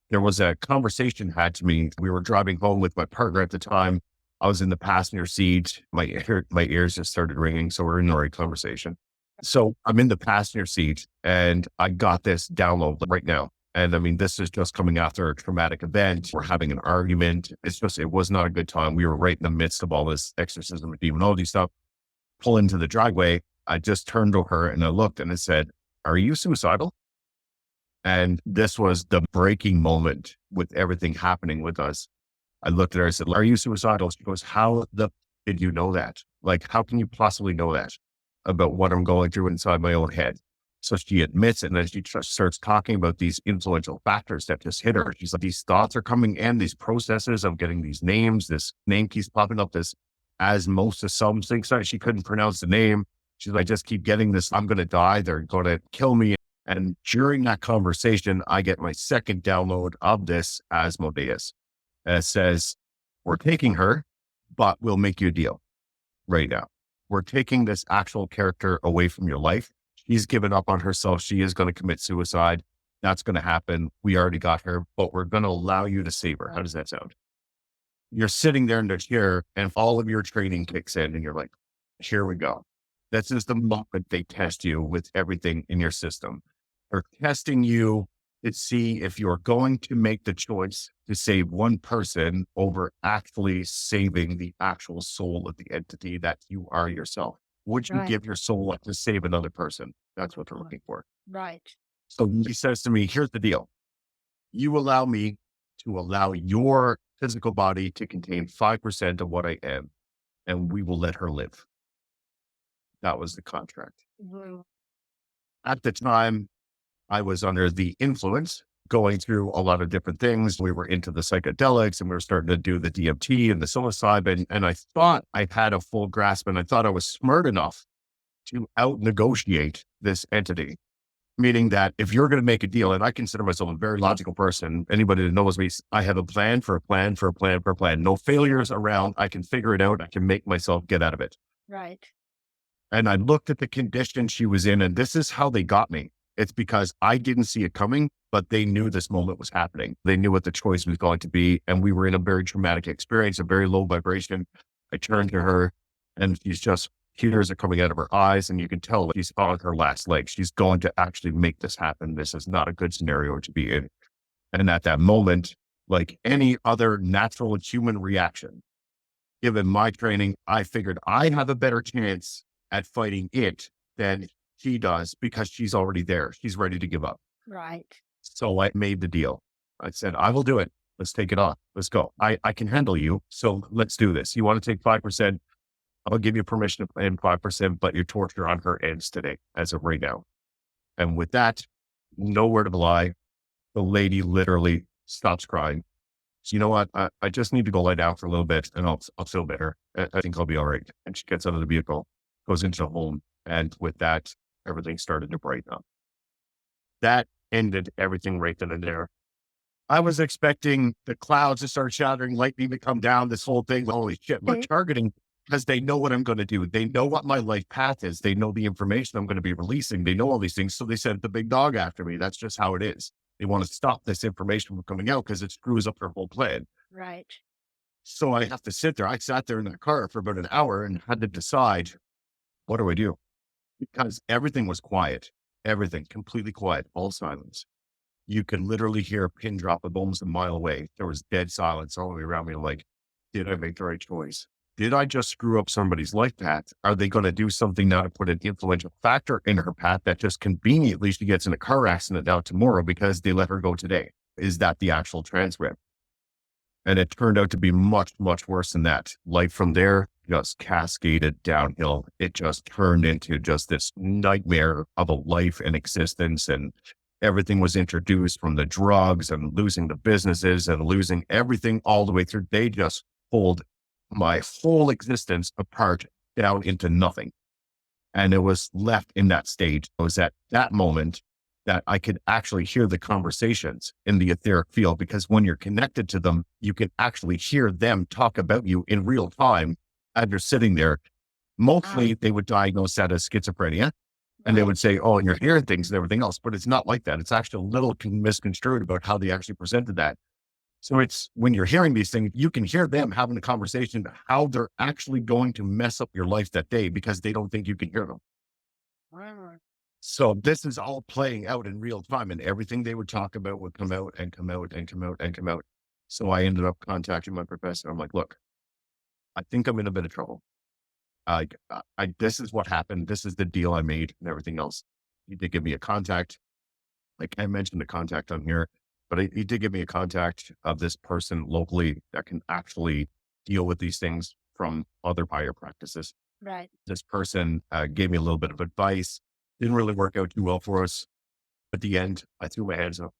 There was a conversation had to me. We were driving home with my partner at the time. I was in the passenger seat. My ears just started ringing. So we're in the right conversation. So I'm in the passenger seat and I got this download right now. And I mean, this is just coming after a traumatic event. We're having an argument. It was not a good time. We were right in the midst of all this exorcism and demonology stuff. Pull into the driveway. I just turned to her and I looked and I said, "Are you suicidal?" And this was the breaking moment with everything happening with us. I looked at her and said, "Are you suicidal?" She goes, "How did you know that? Like, how can you possibly know that about what I'm going through inside my own head?" So she admits it, and then she just starts talking about these influential factors that just hit her. She's like, these thoughts are coming in, these processes of getting these names, this name keeps popping up, this asmosis something. Sorry, she couldn't pronounce the name. She's like, I just keep getting this, I'm going to die. They're going to kill me. And during that conversation, I get my second download of this Asmodeus. And it says, "We're taking her, but we'll make you a deal right now. We're taking this actual character away from your life. She's given up on herself. She is going to commit suicide. That's going to happen. We already got her, but we're going to allow you to save her." How does that sound? You're sitting there in the chair and all of your training kicks in and you're like, here we go. This is the moment they test you with everything in your system. They're testing you to see if you're going to make the choice to save one person over actually saving the actual soul of the entity that you are yourself. Would you Right. give your soul up to save another person? That's what they're looking for. Right. So he says to me, here's the deal. You allow me to allow your physical body to contain 5% of what I am, and we will let her live. That was the contract. Mhm. At the time, I was under the influence, going through a lot of different things. We were into the psychedelics and we were starting to do the DMT and the psilocybin. And I thought I had a full grasp and I thought I was smart enough to out negotiate this entity. Meaning that if you're going to make a deal, and I consider myself a very logical person, anybody that knows me, I have a plan for a plan for a plan for a plan. No failures around. I can figure it out. I can make myself get out of it. Right. And I looked at the condition she was in, and this is how they got me. It's because I didn't see it coming, but they knew this moment was happening. They knew what the choice was going to be. And we were in a very traumatic experience, a very low vibration. I turned to her and she's just, tears are coming out of her eyes. And you can tell she's on her last leg. She's going to actually make this happen. This is not a good scenario to be in. And at that moment, like any other natural human reaction, given my training, I figured I have a better chance at fighting it than she does because she's already there. She's ready to give up. Right. So I made the deal. I said, I will do it. Let's take it on. Let's go. I can handle you. So let's do this. You want to take 5%? I'll give you permission to plan 5%, but your torture on her ends today as of right now. And with that, no word of a lie, the lady literally stops crying. So you know what? I just need to go lie down for a little bit and I'll feel better. I think I'll be all right. And she gets out of the vehicle, goes into the home. And with that, everything started to brighten up. That ended everything right then and there. I was expecting the clouds to start shattering, lightning to come down, this whole thing. Holy shit, we're targeting because they know what I'm going to do. They know what my life path is. They know the information I'm going to be releasing. They know all these things. So they sent the big dog after me. That's just how it is. They want to stop this information from coming out because it screws up their whole plan. Right. So I have to sit there. I sat there in that car for about an hour and had to decide, what do I do? Because everything was quiet, everything completely quiet, all silence. You could literally hear a pin drop almost a mile away. There was dead silence all the way around me. Like, did I make the right choice? Did I just screw up somebody's life path? Are they going to do something now to put an influential factor in her path that just conveniently she gets in a car accident now tomorrow because they let her go today? Is that the actual transcript? And it turned out to be much, much worse than that. Life from there just cascaded downhill. It just turned into just this nightmare of a life and existence. And everything was introduced from the drugs and losing the businesses and losing everything all the way through. They just pulled my whole existence apart down into nothing. And it was left in that stage. It was at that moment that I could actually hear the conversations in the etheric field, because when you're connected to them, you can actually hear them talk about you in real time as you're sitting there. Mostly they would diagnose that as schizophrenia. And they would say, oh, and you're hearing things and everything else, but it's not like that. It's actually a little misconstrued about how they actually presented that. So it's when you're hearing these things, you can hear them having a conversation, how they're actually going to mess up your life that day because they don't think you can hear them. So this is all playing out in real time, and everything they would talk about would come out and come out and come out and come out. So I ended up contacting my professor. I'm like, look, I think I'm in a bit of trouble. This is what happened. This is the deal I made and everything else. He did give me a contact. I can't mention the contact on here, but he did give me a contact of this person locally that can actually deal with these things from other higher practices. Right. This person gave me a little bit of advice. Didn't really work out too well for us. At the end, I threw my hands up.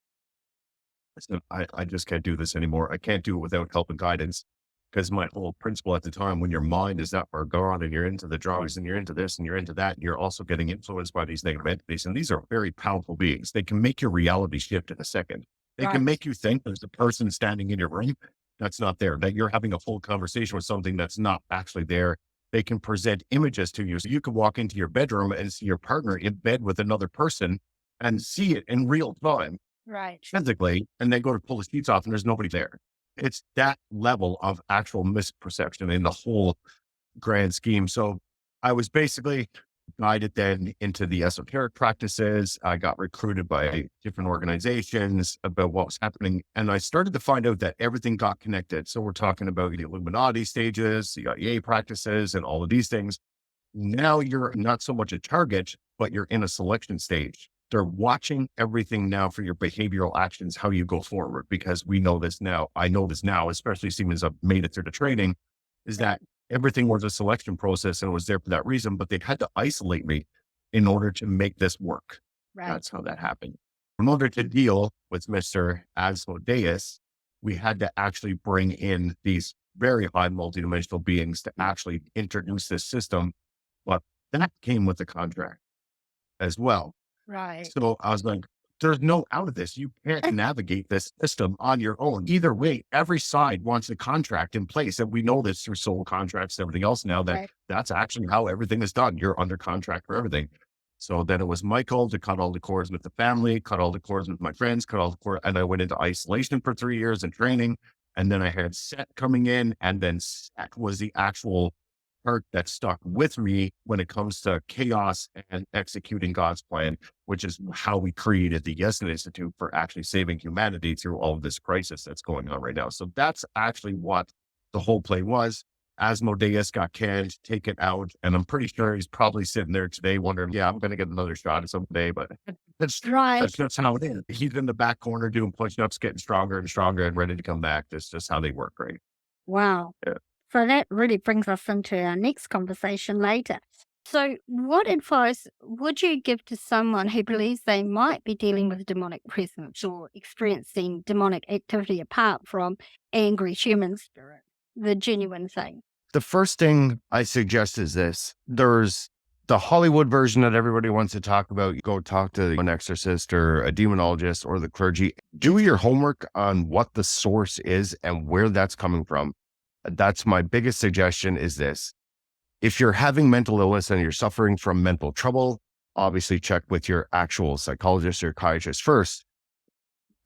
I said, I just can't do this anymore. I can't do it without help and guidance. Because my whole principle at the time, when your mind is that far gone and you're into the drugs and you're into this and you're into that, and you're also getting influenced by these negative entities. And these are very powerful beings. They can make your reality shift in a second. They can make you think there's a person standing in your room that's not there, that you're having a full conversation with something that's not actually there. They can present images to you. So you can walk into your bedroom and see your partner in bed with another person and see it in real time, Right. physically, and then go to pull the sheets off and there's nobody there. It's that level of actual misperception in the whole grand scheme. So I was basically guided then into the esoteric practices. I got recruited by different organizations about what was happening. And I started to find out that everything got connected. So we're talking about the Illuminati stages, CIA practices, and all of these things. Now you're not so much a target, but you're in a selection stage. They're watching everything now for your behavioral actions, how you go forward, because we know this now. I know this now, especially seeing as I've made it through the training, is that everything was a selection process and it was there for that reason, but they had to isolate me in order to make this work. Right. That's how that happened. In order to deal with Mr. Asmodeus, we had to actually bring in these very high multidimensional beings to actually introduce this system. But that came with the contract as well. Right. So I was like, there's no out of this. You can't navigate this system on your own. Either way, every side wants a contract in place. And we know this through soul contracts and everything else now that Right. that's actually how everything is done. You're under contract for everything. So then it was Michael to cut all the cords with the family, cut all the cords with my friends, cut all the cords. And I went into isolation for 3 years and training. And then I had Set coming in, and then Set was the actual part that stuck with me when it comes to chaos and executing God's plan, which is how we created the Yesn Institute for actually saving humanity through all of this crisis that's going on right now. So that's actually what the whole play was. Asmodeus got canned, taken out, and I'm pretty sure he's probably sitting there today wondering, yeah, I'm going to get another shot someday, but that's just how it is. He's in the back corner doing push-ups, getting stronger and stronger and ready to come back. That's just how they work, right? Wow. Yeah. So that really brings us into our next conversation later. So what advice would you give to someone who believes they might be dealing with demonic presence or experiencing demonic activity apart from angry human spirit, the genuine thing? The first thing I suggest is this. There's the Hollywood version that everybody wants to talk about. You go talk to an exorcist or a demonologist or the clergy. Do your homework on what the source is and where that's coming from. That's my biggest suggestion is this. If you're having mental illness and you're suffering from mental trouble, obviously check with your actual psychologist or psychiatrist first.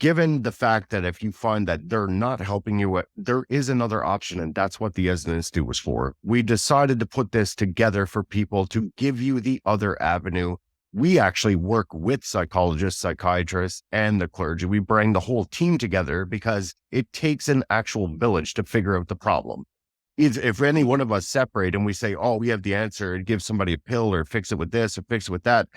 Given the fact that if you find that they're not helping you, there is another option, and that's what the Yesn Institute was for. We decided to put this together for people to give you the other avenue. We actually work with psychologists, psychiatrists, and the clergy. We bring the whole team together because it takes an actual village to figure out the problem. If any one of us separate and we say, oh, we have the answer and give somebody a pill or fix it with this or fix it with that,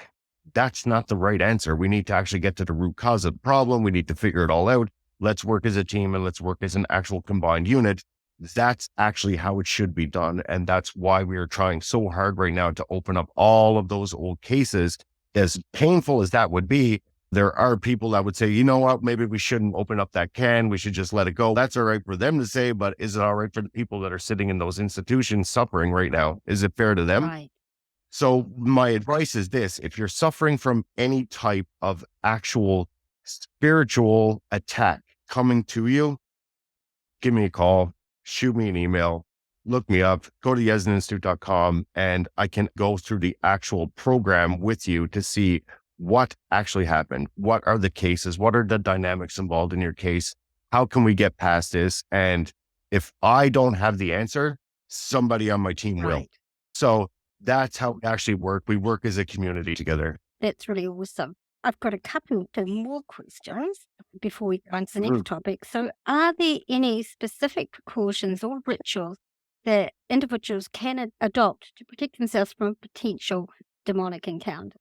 that's not the right answer. We need to actually get to the root cause of the problem. We need to figure it all out. Let's work as a team and let's work as an actual combined unit. That's actually how it should be done. And that's why we are trying so hard right now to open up all of those old cases. As painful as that would be, there are people that would say, you know what, maybe we shouldn't open up that can. We should just let it go. That's all right for them to say, but is it all right for the people that are sitting in those institutions suffering right now? Is it fair to them? Right. So my advice is this: if you're suffering from any type of actual spiritual attack coming to you, give me a call, shoot me an email, look me up, go to yesninstitute.com, and I can go through the actual program with you to see what actually happened. What are the cases? What are the dynamics involved in your case? How can we get past this? And if I don't have the answer, somebody on my team will. Right. So that's how we actually work. We work as a community together. That's really awesome. I've got a couple of more questions before we go on to the next topic. So are there any specific precautions or rituals that individuals can adopt to protect themselves from potential demonic encounter?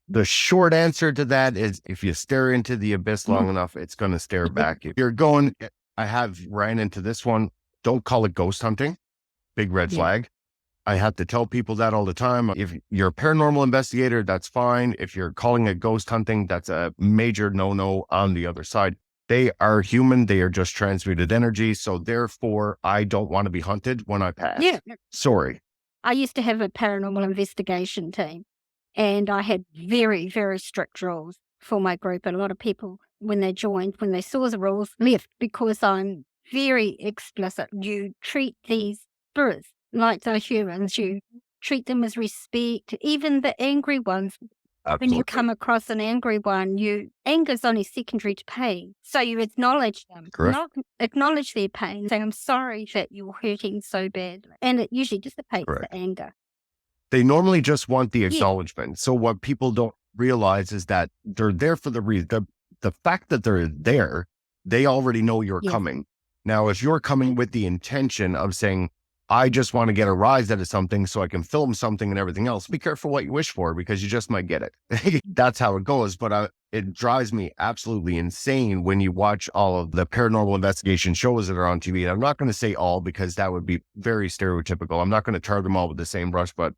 The short answer to that is if you stare into the abyss long enough, it's going to stare back. If you're going, I have ran into this one. Don't call it ghost hunting. Big red flag. I have to tell people that all the time. If you're a paranormal investigator, that's fine. If you're calling it ghost hunting, that's a major no-no on the other side. They are human. They are just transmuted energy. So therefore, I don't want to be hunted when I pass. Yeah. Sorry. I used to have a paranormal investigation team, and I had very, very strict rules for my group. And a lot of people, when they joined, when they saw the rules, left because I'm very explicit. You treat these spirits like they're humans. You treat them as respect, even the angry ones. Absolutely. When you come across an angry one, anger's only secondary to pain. So you acknowledge them, Correct. not acknowledge their pain, saying, I'm sorry that you're hurting so badly. And it usually dissipates the anger. They normally just want the acknowledgement. So what people don't realize is that they're there for the reason. The fact that they're there, they already know you're coming. Now, if you're coming with the intention of saying, I just want to get a rise out of something so I can film something and everything else. Be careful what you wish for, because you just might get it. That's how it goes. But it drives me absolutely insane when you watch all of the paranormal investigation shows that are on TV. And I'm not going to say all, because that would be very stereotypical. I'm not going to tar them all with the same brush, but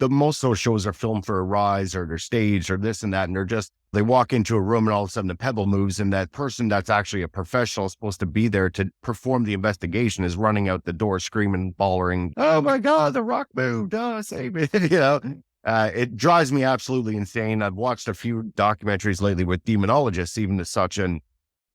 most of those shows are filmed for a rise, or they're staged, or this and that. And they walk into a room and all of a sudden the pebble moves, and that person that's actually a professional supposed to be there to perform the investigation is running out the door screaming, bawling, "Oh my God, the rock moved. Oh, save me." It drives me absolutely insane. I've watched a few documentaries lately with demonologists, even as such, and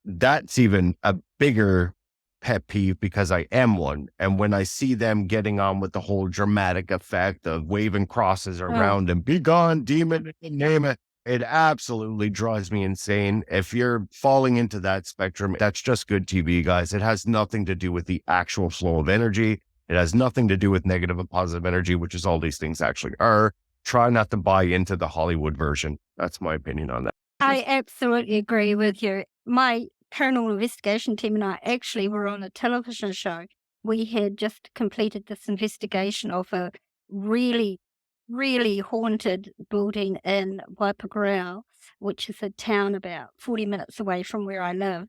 that's even a bigger pet peeve, because I am one. And when I see them getting on with the whole dramatic effect of waving crosses around and "Be gone, demon," name it, it absolutely drives me insane. If you're falling into that spectrum, that's just good TV, guys. It has nothing to do with the actual flow of energy. It has nothing to do with negative and positive energy, which is all these things actually are. Try not to buy into the Hollywood version. That's my opinion on that. I absolutely agree with you. My paranormal investigation team and I actually were on a television show. We had just completed this investigation of a really, really haunted building in Waipakarau, which is a town about 40 minutes away from where I live.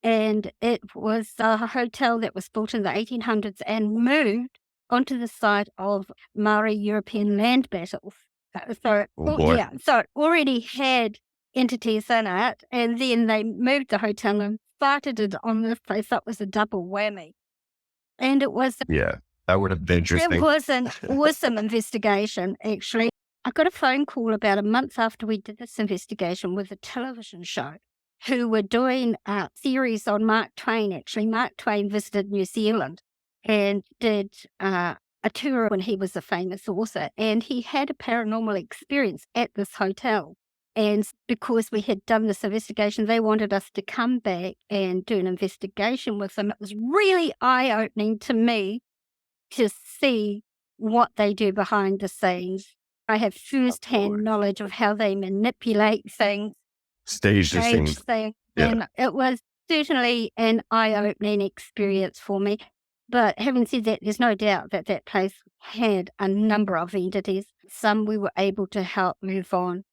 And it was a hotel that was built in the 1800s and moved onto the site of Maori European land battles. So, Oh boy. yeah, so it already had entities in it, and then they moved the hotel and started it on this place. So it was a double whammy. And it was Yeah, that would have been interesting. It was an awesome investigation, actually. I got a phone call about a month after we did this investigation with a television show who were doing a series on Mark Twain. Actually, Mark Twain visited New Zealand and did a tour when he was a famous author, and he had a paranormal experience at this hotel. And because we had done this investigation, they wanted us to come back and do an investigation with them. It was really eye-opening to me to see what they do behind the scenes. I have first-hand knowledge of how they manipulate things, Stage the scene. things, Yeah. and it was certainly an eye-opening experience for me. But having said that, there's no doubt that that place had a number of entities. Some we were able to help move on.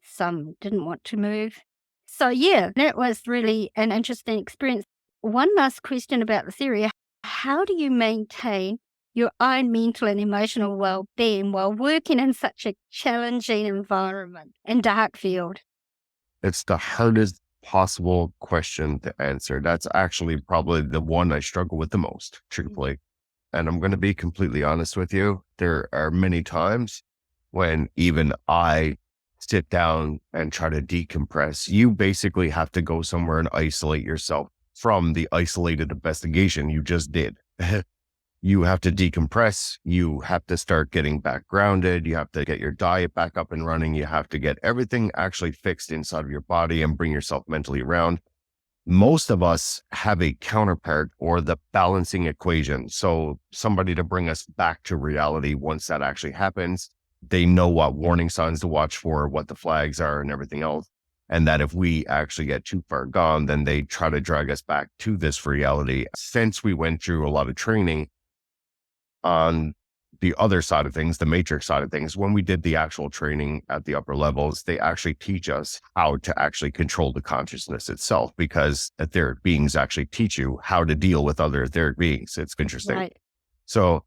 Some didn't want to move. So yeah, that was really an interesting experience. One last question about this area. How do you maintain your own mental and emotional well-being while working in such a challenging environment and dark field? It's the hardest possible question to answer. That's actually probably the one I struggle with the most, truthfully. And I'm going to be completely honest with you. There are many times when even I sit down and try to decompress. You basically have to go somewhere and isolate yourself from the isolated investigation you just did. You have to decompress. You have to start getting back grounded. You have to get your diet back up and running. You have to get everything actually fixed inside of your body and bring yourself mentally around. Most of us have a counterpart or the balancing equation. So somebody to bring us back to reality once that actually happens. They know what warning signs to watch for, what the flags are and everything else. And that if we actually get too far gone, then they try to drag us back to this reality. Since we went through a lot of training on the other side of things, the matrix side of things, when we did the actual training at the upper levels, they actually teach us how to actually control the consciousness itself, because etheric beings actually teach you how to deal with other etheric beings. It's interesting. Right. So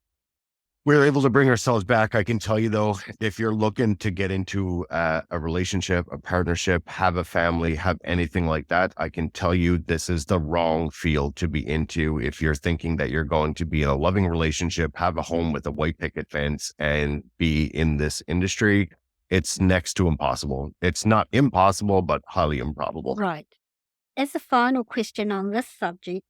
we're able to bring ourselves back. I can tell you though, if you're looking to get into a relationship, a partnership, have a family, have anything like that, I can tell you this is the wrong field to be into. If you're thinking that you're going to be in a loving relationship, have a home with a white picket fence and be in this industry, it's next to impossible. It's not impossible, but highly improbable. Right. As a final question on this subject,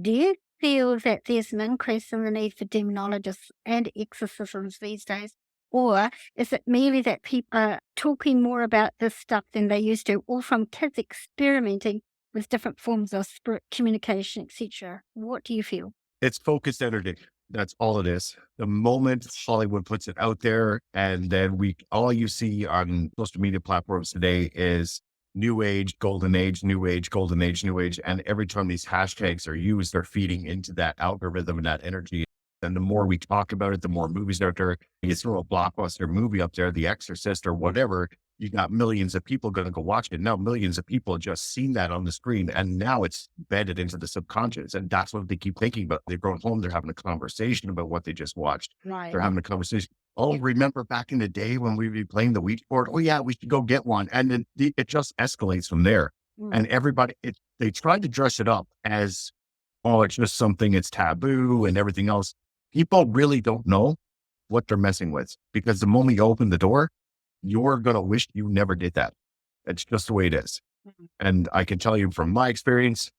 do you feel that there's an increase in the need for demonologists and exorcisms these days? Or is it merely that people are talking more about this stuff than they used to, or from kids experimenting with different forms of spirit communication, etc.? What do you feel? It's focused energy. That's all it is. The moment Hollywood puts it out there, and then all you see on social media platforms today is new age, golden age, new age, golden age, new age. And every time these hashtags are used, they're feeding into that algorithm and that energy. And the more we talk about it, the more movies out there. You throw a blockbuster movie up there, The Exorcist or whatever, you got millions of people going to go watch it. Now, millions of people have just seen that on the screen, and now it's embedded into the subconscious. And that's what they keep thinking about. They're going home, they're having a conversation about what they just watched. Right. They're having a conversation. Oh, remember back in the day when we'd be playing the Ouija board? Oh, yeah, we should go get one. And then it just escalates from there. And everybody, they tried to dress it up as, oh, it's just something, it's taboo and everything else. People really don't know what they're messing with, because the moment you open the door, you're going to wish you never did that. It's just the way it is. And I can tell you from my experience,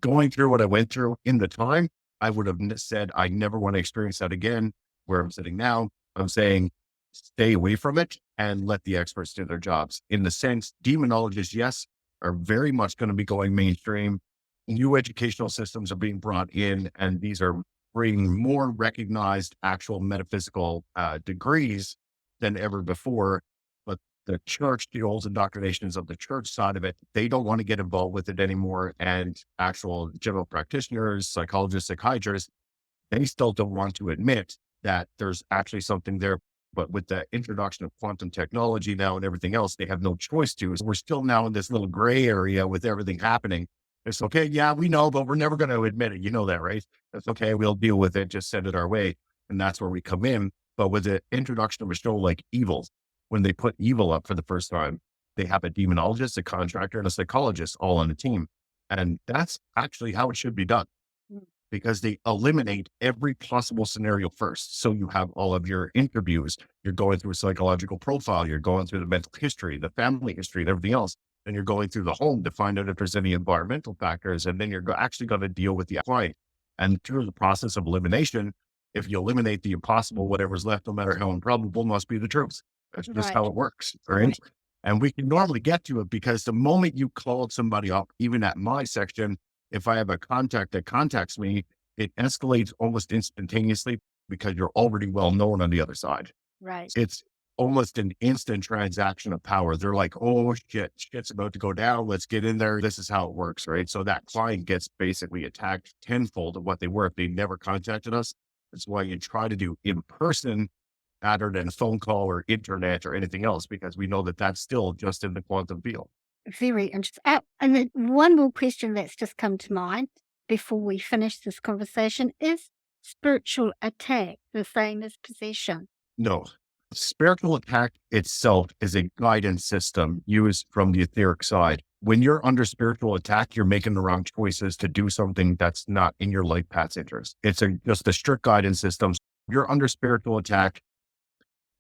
going through what I went through in the time, I would have said, I never want to experience that again. Where I'm sitting now, I'm saying, stay away from it and let the experts do their jobs. In the sense, demonologists, yes, are very much going to be going mainstream. New educational systems are being brought in, and these are bringing more recognized actual metaphysical degrees than ever before. But the church, the old indoctrinations of the church side of it, they don't want to get involved with it anymore. And actual general practitioners, psychologists, psychiatrists, they still don't want to admit that there's actually something there. But with the introduction of quantum technology now and everything else, they have no choice to. So we're still now in this little gray area with everything happening. It's okay. Yeah, we know, but we're never going to admit it. You know that, right? That's okay. We'll deal with it. Just send it our way. And that's where we come in. But with the introduction of a show like Evil, when they put Evil up for the first time, they have a demonologist, a contractor, and a psychologist all on the team. And that's actually how it should be done, because they eliminate every possible scenario first. So you have all of your interviews, you're going through a psychological profile, you're going through the mental history, the family history, and everything else. And you're going through the home to find out if there's any environmental factors. And then you're actually going to deal with the client. And through the process of elimination, if you eliminate the impossible, whatever's left, no matter how improbable, must be the truth. That's just how it works. Right? And we can normally get to it, because the moment you called somebody up, even at my section, if I have a contact that contacts me, it escalates almost instantaneously, because you're already well known on the other side. Right. It's almost an instant transaction of power. They're like, oh shit's about to go down. Let's get in there. This is how it works, right? So that client gets basically attacked tenfold of what they were if they never contacted us. That's why you try to do in person rather than a phone call or internet or anything else, because we know that that's still just in the quantum field. Very interesting. And then one more question that's just come to mind before we finish this conversation: is spiritual attack the same as possession? No. Spiritual attack itself is a guidance system used from the etheric side. When you're under spiritual attack, you're making the wrong choices to do something that's not in your life path's interest. It's just a strict guidance system. You're under spiritual attack.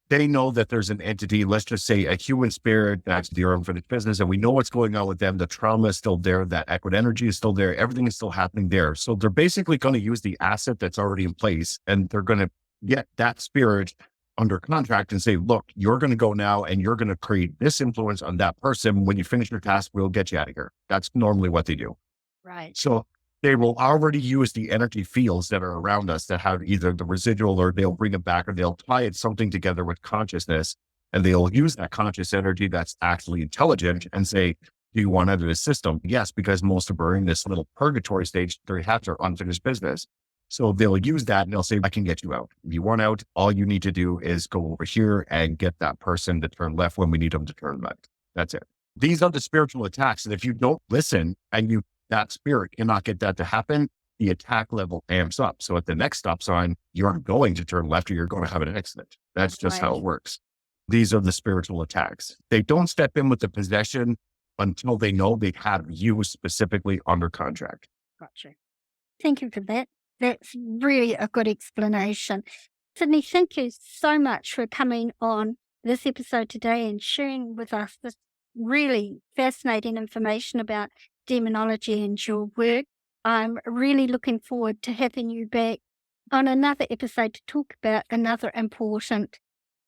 They know that there's an entity, let's just say a human spirit, that's their unfinished business, and we know what's going on with them. The trauma is still there. That equid energy is still there. Everything is still happening there. So they're basically going to use the asset that's already in place, and they're going to get that spirit under contract and say, look, you're going to go now and you're going to create this influence on that person. When you finish your task, we'll get you out of here. That's normally what they do. Right. So they will already use the energy fields that are around us that have either the residual, or they'll bring it back, or they'll tie it something together with consciousness. And they'll use that conscious energy that's actually intelligent and say, do you want out of the system? Yes, because most of them are in this little purgatory stage. They have their unfinished business. So they'll use that and they'll say, I can get you out. If you want out, all you need to do is go over here and get that person to turn left when we need them to turn left. That's it. These are the spiritual attacks. And if you don't listen and that spirit cannot get that to happen, the attack level amps up. So at the next stop sign, you're going to turn left or you're going to have an accident. That's just how it works. These are the spiritual attacks. They don't step in with the possession until they know they have you specifically under contract. Gotcha. Thank you for that. That's really a good explanation. Sydney, thank you so much for coming on this episode today and sharing with us this really fascinating information about demonology and your work. I'm really looking forward to having you back on another episode to talk about another important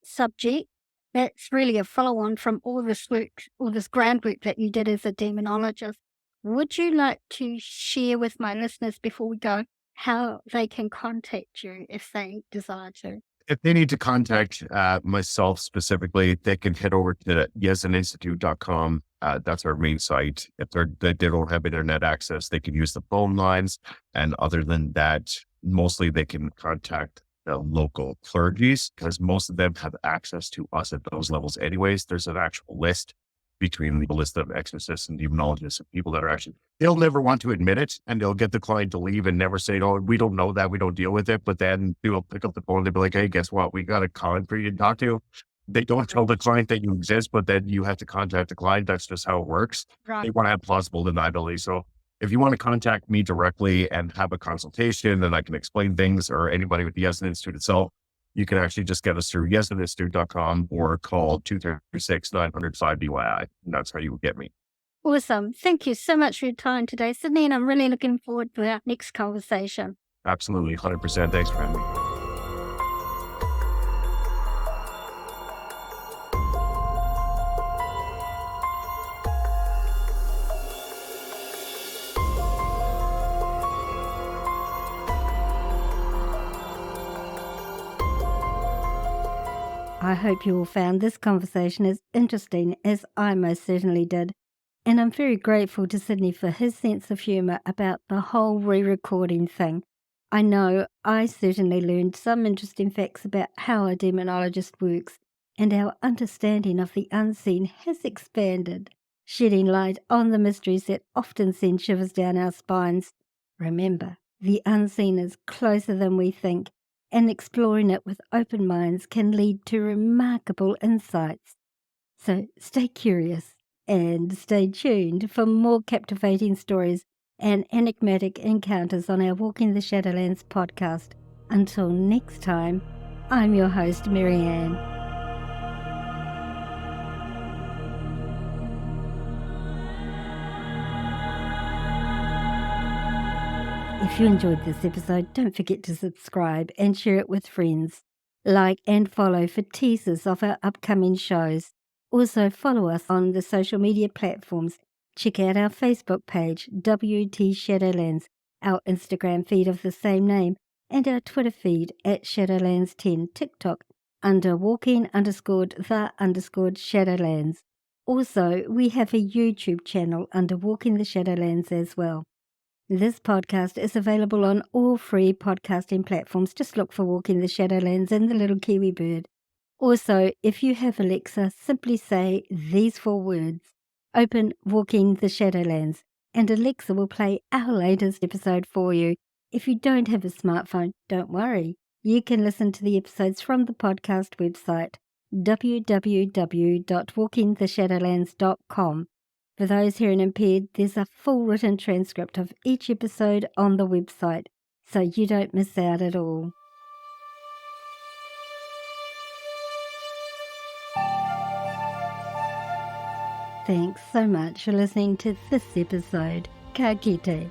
subject that's really a follow-on from all this work, all this groundwork that you did as a demonologist. Would you like to share with my listeners before we go how they can contact you if they desire to? If they need to contact myself specifically, they can head over to yesaninstitute.com. That's our main site. If they don't have internet access, they can use the phone lines. And other than that, mostly they can contact the local clergies because most of them have access to us at those levels anyways. There's an actual list between the list of exorcists and demonologists and people that are actually, they'll never want to admit it and they'll get the client to leave and never say, oh, we don't know that, we don't deal with it. But then they'll pick up the phone and they'll be like, hey, guess what? We got a client for you to talk to. They don't tell the client that you exist, but then you have to contact the client. That's just how it works. Right. They want to have plausible deniability. So if you want to contact me directly and have a consultation, then I can explain things, or anybody with the Yes Institute itself, you can actually just get us through yesinstitute.com or call 236-900-5DYI. And that's how you will get me. Awesome. Thank you so much for your time today, Sydney, and I'm really looking forward to our next conversation. Absolutely. 100%. Thanks for having me. I hope you all found this conversation as interesting as I most certainly did. And I'm very grateful to Sydney for his sense of humour about the whole re-recording thing. I know I certainly learned some interesting facts about how a demonologist works, and our understanding of the unseen has expanded, shedding light on the mysteries that often send shivers down our spines. Remember, the unseen is closer than we think, and exploring it with open minds can lead to remarkable insights. So stay curious and stay tuned for more captivating stories and enigmatic encounters on our Walking the Shadowlands podcast. Until next time, I'm your host, Marianne. If you enjoyed this episode, don't forget to subscribe and share it with friends. Like and follow for teasers of our upcoming shows. Also follow us on the social media platforms. Check out our Facebook page, WT Shadowlands, our Instagram feed of the same name, and our Twitter feed at Shadowlands10, TikTok, under walking_the_Shadowlands. Also, we have a YouTube channel under Walking the Shadowlands as well. This podcast is available on all free podcasting platforms. Just look for Walking the Shadowlands and the little kiwi bird. Also, if you have Alexa, simply say these 4 words, open Walking the Shadowlands, and Alexa will play our latest episode for you. If you don't have a smartphone, don't worry. You can listen to the episodes from the podcast website, www.walkingtheshadowlands.com. For those hearing impaired, there's a full written transcript of each episode on the website, so you don't miss out at all. Thanks so much for listening to this episode. Ka kite.